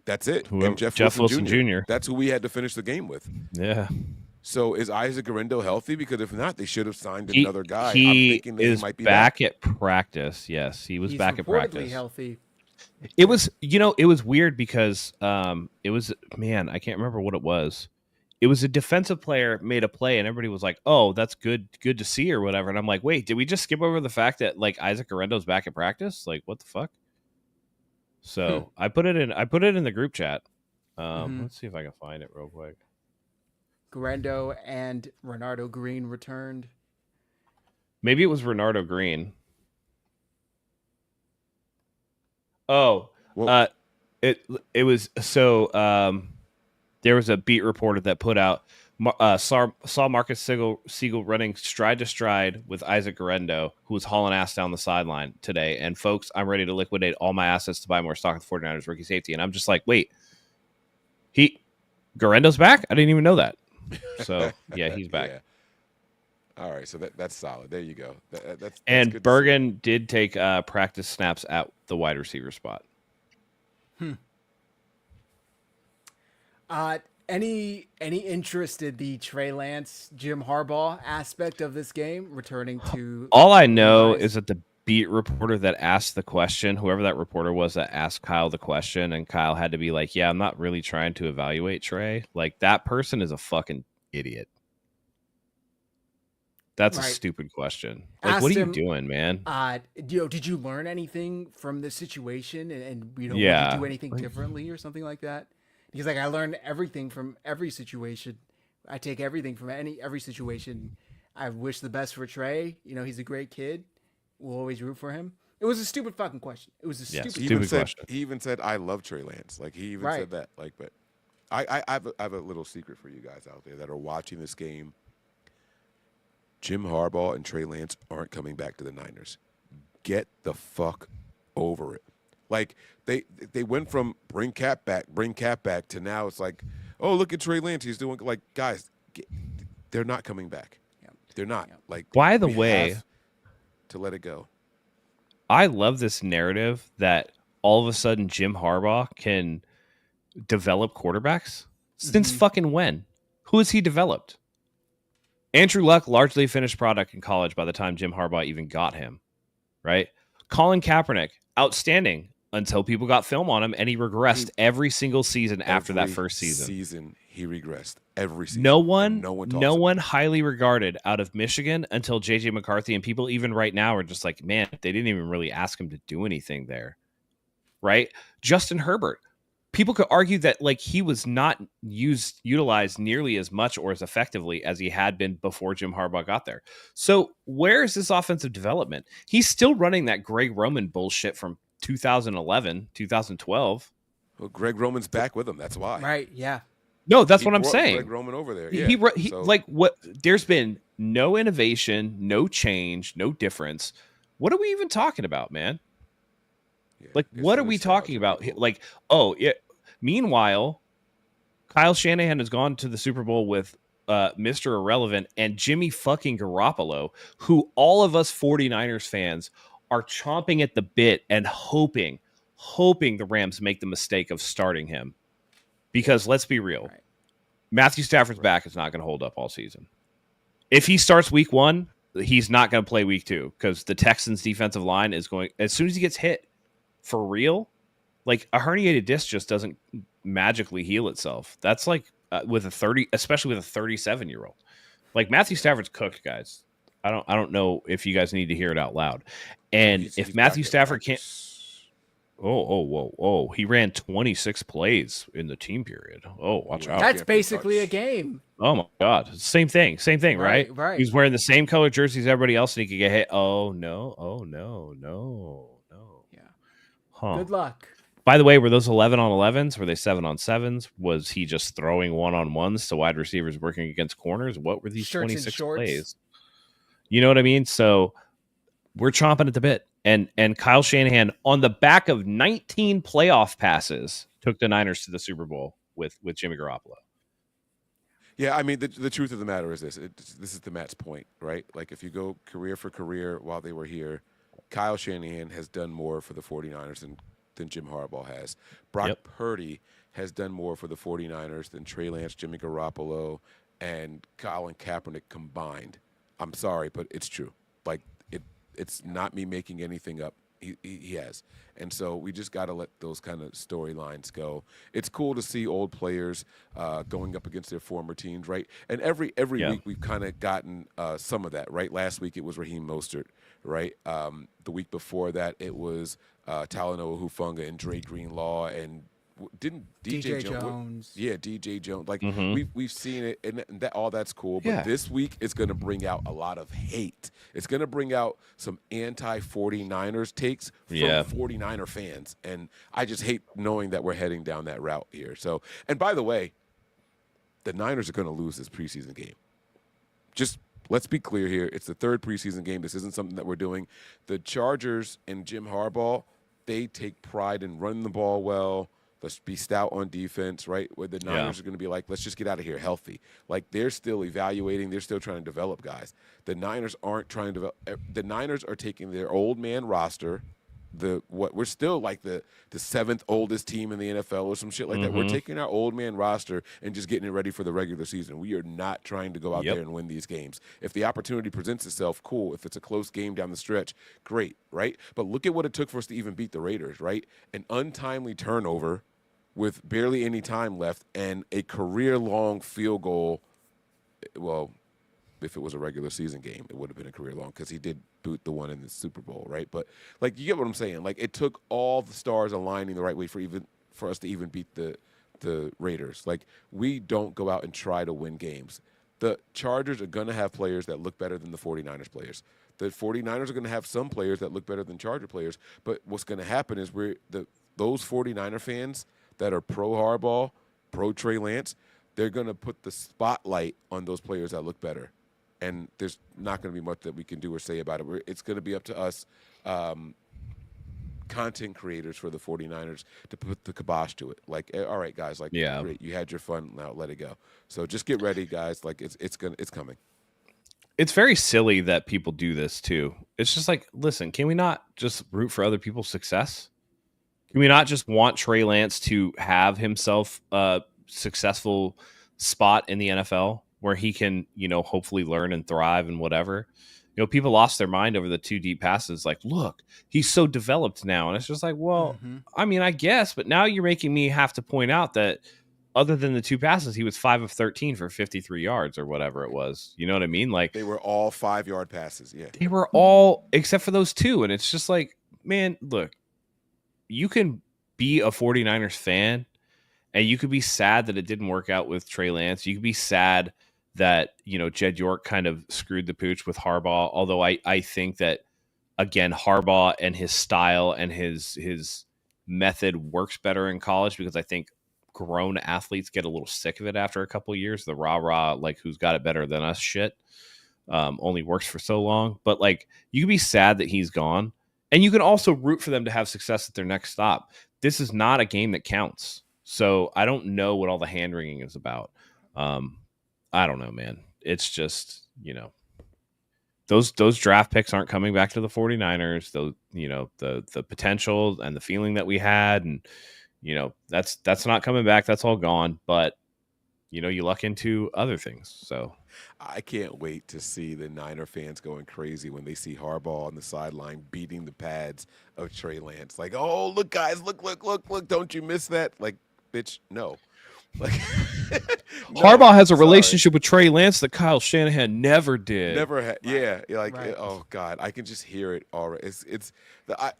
That's it. whoever, And Jeff Wilson Jr. That's who we had to finish the game with. Yeah. So is Isaac Garendo healthy? Because if not, they should have signed another guy. He I'm thinking that is he might be back at practice. Yes, he was He's back at reportedly practice. healthy. It was, it was weird because it was, man, I can't remember what it was. It was a defensive player made a play and everybody was like, "Oh, that's good to see," or whatever. And I'm like, "Wait, did we just skip over the fact that like Isaac Garendo's back at practice? Like, what the fuck?" So I put it in the group chat. Let's see if I can find it real quick. Garendo and Renardo Green returned. Maybe it was Renardo Green. Oh, Well- it was so. There was a beat reporter that put out saw Marcus Siegel running stride to stride with Isaac Garendo, who was hauling ass down the sideline today. And folks, I'm ready to liquidate all my assets to buy more stock of the 49ers rookie safety. And I'm just like, wait, Garendo's back? I didn't even know that. So yeah, he's back. Yeah. All right, so that's solid. There you go. That's And good Bergen did take practice snaps at the wide receiver spot. Any interest in the Trey Lance, Jim Harbaugh aspect of this game returning to? All I know Nice. is that the beat reporter that asked the question, whoever that reporter was that asked Kyle the question, and Kyle had to be like, "Yeah, I'm not really trying to evaluate Trey." Like that person is a fucking idiot. That's a Right. stupid question. Like, Asked what are you him, doing, man? Did you learn anything from this situation, and would Yeah. you do anything differently or something like that? He's like, I learned everything from every situation. I take everything from every situation. I wish the best for Trey. He's a great kid. We'll always root for him. It was a stupid fucking question. It was a Yeah, stupid. He even Stupid said question. he even said I love Trey Lance. Like he even Right. said that. Like, but I have a little secret for you guys out there that are watching this game. Jim Harbaugh and Trey Lance aren't coming back to the Niners. Get the fuck over it. Like they went from bring Cap back to now it's like, oh, look at Trey Lance, he's doing like guys, they're not coming back. Yeah. They're not. Like By the we way, have to let it go. I love this narrative that all of a sudden Jim Harbaugh can develop quarterbacks. Since fucking when? Who has he developed? Andrew Luck, largely a finished product in college by the time Jim Harbaugh even got him, right? Colin Kaepernick, outstanding until people got film on him, and he regressed every single season after that Every first season. he regressed. Every season. No And one talks about it. highly regarded out of Michigan until JJ McCarthy, and people even right now are just like, man, they didn't even really ask him to do anything there, right? Justin Herbert. People could argue that like he was not utilized nearly as much or as effectively as he had been before Jim Harbaugh got there. So where is this offensive development? He's still running that Greg Roman bullshit from 2011, 2012. Well, Greg Roman's back with him. That's why. Right? Yeah. No, that's He what I'm brought saying. Greg Roman over there. Yeah. He So- like what? There's been no innovation, no change, no difference. What are we even talking about, man? yeah, Like, it's what the are we talking nostalgia, about? people. Like, oh, yeah. Meanwhile, Kyle Shanahan has gone to the Super Bowl with Mr. Irrelevant, and Jimmy fucking Garoppolo, who all of us 49ers fans are chomping at the bit and hoping the Rams make the mistake of starting him. Because let's be real, Right. Matthew Stafford's back is not going to hold up all season. If he starts week 1, he's not going to play week 2 because the Texans' defensive line is going, as soon as he gets hit for real, like a herniated disc just doesn't magically heal itself. That's like with a 30, especially with a 37-year-old. Like Matthew Stafford's cooked, guys. I don't know if you guys need to hear it out loud. And if Matthew Stafford can't, he ran 26 plays in the team period. Oh, watch out. That's basically a game. Oh my God. Same thing, right? Right. He's wearing the same color jerseys as everybody else and he could get hit. Oh no. Yeah. Huh. Good luck. By the way, were those 11 on 11s? Were they 7 on 7s? Was he just throwing 1-on-1s to wide receivers working against corners? What were these Shirts 26 and plays? You know what I mean? So we're chomping at the bit. And Kyle Shanahan, on the back of 19 playoff passes, took the Niners to the Super Bowl with Jimmy Garoppolo. Yeah, I mean, the truth of the matter is this. This is to Matt's point, right? Like, if you go career for career while they were here, Kyle Shanahan has done more for the 49ers than Jim Harbaugh has. Brock Purdy has done more for the 49ers than Trey Lance, Jimmy Garoppolo, and Colin Kaepernick combined. I'm sorry, but it's true. Like, it's not me making anything up. He has. And so we just got to let those kind of storylines go. It's cool to see old players going up against their former teams, right? And every week we've kind of gotten some of that, right? Last week it was Raheem Mostert, right? The week before that it was Talanoa Hufanga and Dre Greenlaw and didn't DJ Jones? Yeah, DJ Jones. Like we've seen it, and that all that's cool. But this week it's going to bring out a lot of hate. It's going to bring out some anti-49ers takes from 49er fans, and I just hate knowing that we're heading down that route here. So, and by the way, the Niners are going to lose this preseason game. Just let's be clear here. It's the third preseason game. This isn't something that we're doing. The Chargers and Jim Harbaugh, they take pride in running the ball well. Let's be stout on defense, right? Where the Niners are going to be like, let's just get out of here healthy. Like, they're still evaluating. They're still trying to develop guys. The Niners aren't trying to develop. The Niners are taking their old man roster, we're still like the seventh oldest team in the NFL or some shit like that. We're taking our old man roster and just getting it ready for the regular season. We are not trying to go out there and win these games. If the opportunity presents itself, cool. If it's a close game down the stretch, great, right? But look at what it took for us to even beat the Raiders, right? An untimely turnover with barely any time left and a career-long field goal. Well, if it was a regular season game, it would have been a career-long because he did boot the one in the Super Bowl, right? But, like, you get what I'm saying. Like, it took all the stars aligning the right way for us to even beat the Raiders. Like, we don't go out and try to win games. The Chargers are going to have players that look better than the 49ers players. The 49ers are going to have some players that look better than Charger players. But what's going to happen is those 49er fans that are pro Harbaugh, pro Trey Lance, they're going to put the spotlight on those players that look better. And there's not going to be much that we can do or say about it. It's going to be up to us content creators for the 49ers to put the kibosh to it. Like, all right, guys, like, great, you had your fun, now let it go. So just get ready, guys. Like, it's coming. It's very silly that people do this, too. It's just like, listen, can we not just root for other people's success? Can we not just want Trey Lance to have himself a successful spot in the NFL where he can, hopefully learn and thrive and whatever? People lost their mind over the 2 deep passes. Like, look, he's so developed now. And it's just like, well, I mean, I guess, but now you're making me have to point out that other than the 2 passes, he was 5 of 13 for 53 yards or whatever it was. You know what I mean? Like, they were all 5-yard passes. Yeah. They were all except for those 2. And it's just like, man, look. You can be a 49ers fan and you could be sad that it didn't work out with Trey Lance. You could be sad that, Jed York kind of screwed the pooch with Harbaugh. Although I think that, again, Harbaugh and his style and his method works better in college because I think grown athletes get a little sick of it after a couple of years. The rah-rah, like, who's got it better than us shit only works for so long. But, like, you could be sad that he's gone. And you can also root for them to have success at their next stop. This is not a game that counts. So I don't know what all the hand-wringing is about. I don't know, man. It's just, those draft picks aren't coming back to the 49ers. Those, the potential and the feeling that we had, and that's not coming back. That's all gone. But you luck into other things. So I can't wait to see the Niner fans going crazy when they see Harbaugh on the sideline beating the pads of Trey Lance. Like, oh, look, guys, look, don't you miss that? Like, bitch, no. Like, no, Harbaugh has a relationship with Trey Lance that Kyle Shanahan never did. Never had. Yeah, like, Right. oh God, I can just hear it already.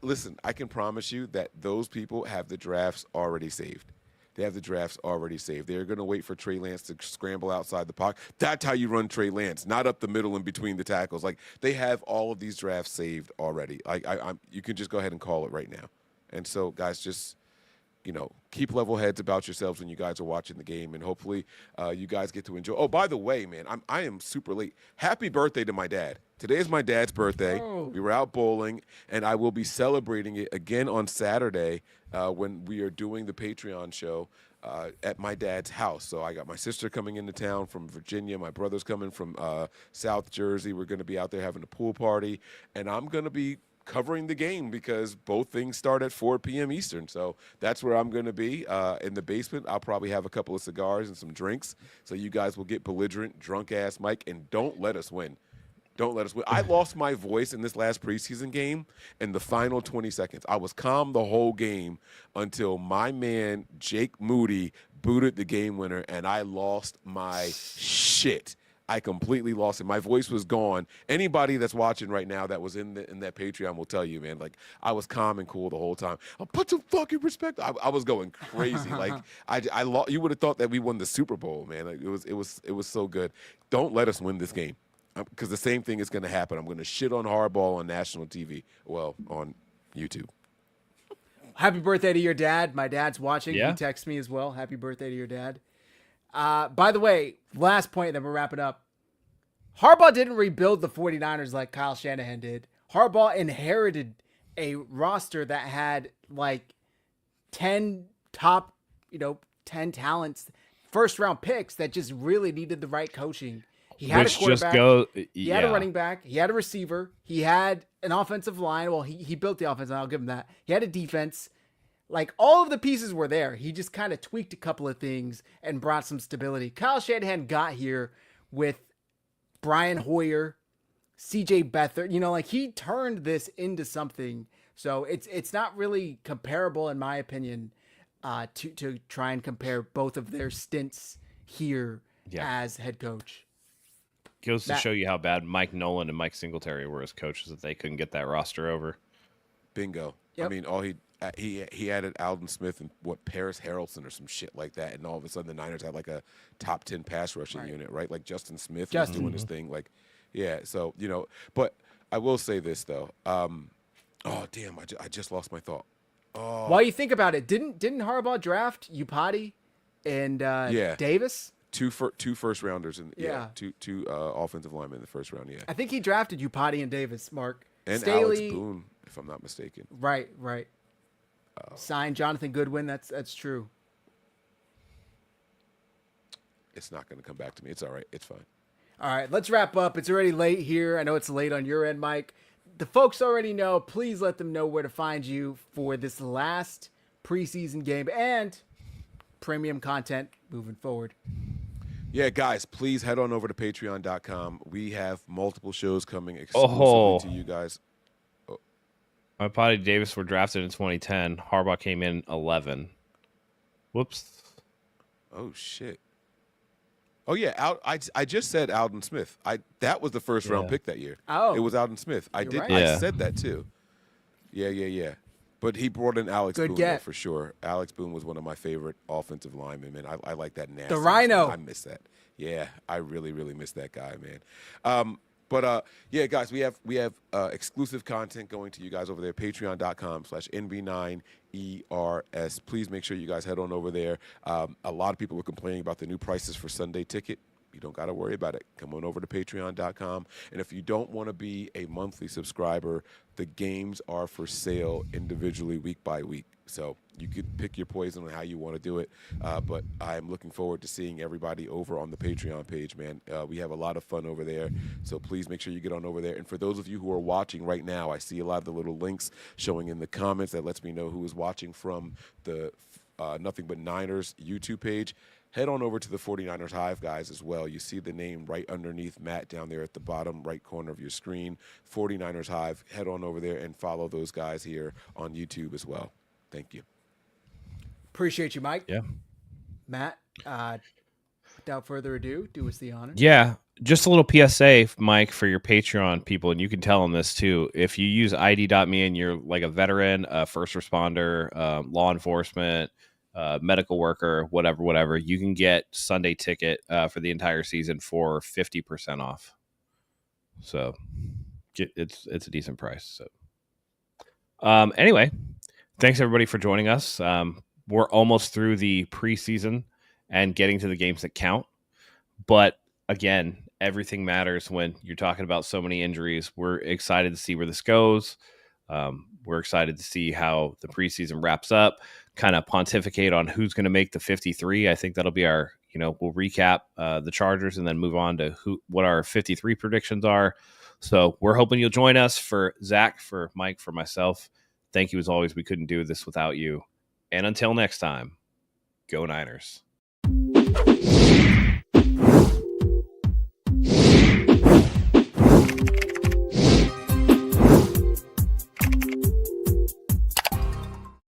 Listen, I can promise you that those people have the drafts already saved. They have the drafts already saved. They're going to wait for Trey Lance to scramble outside the pocket. That's how you run Trey Lance, not up the middle and between the tackles. Like, they have all of these drafts saved already. Like, you can just go ahead and call it right now. And so, guys, just keep level heads about yourselves when you guys are watching the game, and hopefully you guys get to enjoy. Oh, by the way, man, I am super late. Happy birthday to my dad. Today is my dad's birthday. Oh. We were out bowling, and I will be celebrating it again on Saturday when we are doing the Patreon show at my dad's house. So I got my sister coming into town from Virginia. My brother's coming from South Jersey. We're going to be out there having a pool party, and I'm going to be covering the game because both things start at 4 p.m. Eastern. So that's where I'm going to be in the basement. I'll probably have a couple of cigars and some drinks. So you guys will get belligerent, drunk-ass Mike, and don't let us win. Don't let us win. I lost my voice in this last preseason game in the final 20 seconds. I was calm the whole game until my man, Jake Moody, booted the game winner, and I lost my shit. I completely lost it. My voice was gone. Anybody that's watching right now that was in that Patreon will tell you, man. Like, I was calm and cool the whole time. I'll put some fucking respect. I was going crazy. Like, you would have thought that we won the Super Bowl, man. Like, it was so good. Don't let us win this game, because the same thing is going to happen. I'm going to shit on Harbaugh on national TV. Well, on YouTube. Happy birthday to your dad. My dad's watching. Yeah. He texts me as well. Happy birthday to your dad. By the way, last point, then we're wrapping up. Harbaugh didn't rebuild the 49ers like Kyle Shanahan did. Harbaugh inherited a roster that had like 10 top, 10 talents, first round picks that just really needed the right coaching. He had a quarterback. He had a running back. He had a receiver. He had an offensive line. Well, he built the offense, and I'll give him that. He had a defense. Like, all of the pieces were there. He just kind of tweaked a couple of things and brought some stability. Kyle Shanahan got here with Brian Hoyer, CJ Beathard. He turned this into something. So it's not really comparable, in my opinion, to try and compare both of their stints here as head coach. Goes to show you how bad Mike Nolan and Mike Singletary were as coaches, that they couldn't get that roster over. Bingo. Yep. I mean, he added Alden Smith and Paris Harrelson or some shit like that, and all of a sudden the Niners had like a top 10 pass rushing unit, right? Like Justin Smith was doing his thing, like, yeah. So but I will say this though. Oh damn, I just lost my thought. Oh. While you think about it, didn't Harbaugh draft Upati and Davis? Two first rounders and two offensive linemen in the first round. Yeah, I think he drafted Upati and Davis. Mark and Staley, Alex Boone, if I'm not mistaken. Right. Signed Jonathan Goodwin. That's true. It's not going to come back to me. It's all right. It's fine. All right, let's wrap up. It's already late here. I know it's late on your end, Mike. The folks already know. Please let them know where to find you for this last preseason game and premium content moving forward. Yeah, guys, please head on over to patreon.com. We have multiple shows coming exclusively to you guys. Potty Davis were drafted in 2010. Harbaugh came in 11. Whoops. Oh, shit. Oh, yeah. I just said Alden Smith. That was the first round pick that year. Oh. It was Alden Smith. I did. right. I said that, too. Yeah. But he brought in Alex Boone though, for sure. Alex Boone was one of my favorite offensive linemen, man. I like that nasty. The Rhino. I miss that. Yeah, I really, really miss that guy, man. But yeah, guys, we have exclusive content going to you guys over there, patreon.com/NB9ERS. Please make sure you guys head on over there. A lot of people were complaining about the new prices for Sunday ticket. You don't got to worry about it. Come on over to patreon.com. And if you don't want to be a monthly subscriber, the games are for sale individually week by week. So you could pick your poison on how you want to do it. But I'm looking forward to seeing everybody over on the Patreon page, man. We have a lot of fun over there. So please make sure you get on over there. And for those of you who are watching right now, I see a lot of the little links showing in the comments that lets me know who is watching from the Nothing But Niners YouTube page. Head on over to the 49ers Hive, guys, as well. You see the name right underneath Matt down there at the bottom right corner of your screen, 49ers Hive. Head on over there and follow those guys here on YouTube as well. Thank you. Appreciate you, Mike. Yeah. Matt, without further ado, do us the honor. Yeah. Just a little PSA, Mike, for your Patreon people, and you can tell them this too. If you use ID.me and you're like a veteran, a first responder, law enforcement, medical worker, whatever, you can get Sunday ticket for the entire season for 50% off. So it's a decent price. So anyway, thanks everybody for joining us. We're almost through the preseason and getting to the games that count. But again, everything matters when you're talking about so many injuries. We're excited to see where this goes. We're excited to see how the preseason wraps up, kind of pontificate on who's going to make the 53. I think that'll be our, we'll recap the Chargers and then move on to what our 53 predictions are. So we're hoping you'll join us. For Zach, for Mike, for myself, thank you as always. We couldn't do this without you. And until next time, go Niners.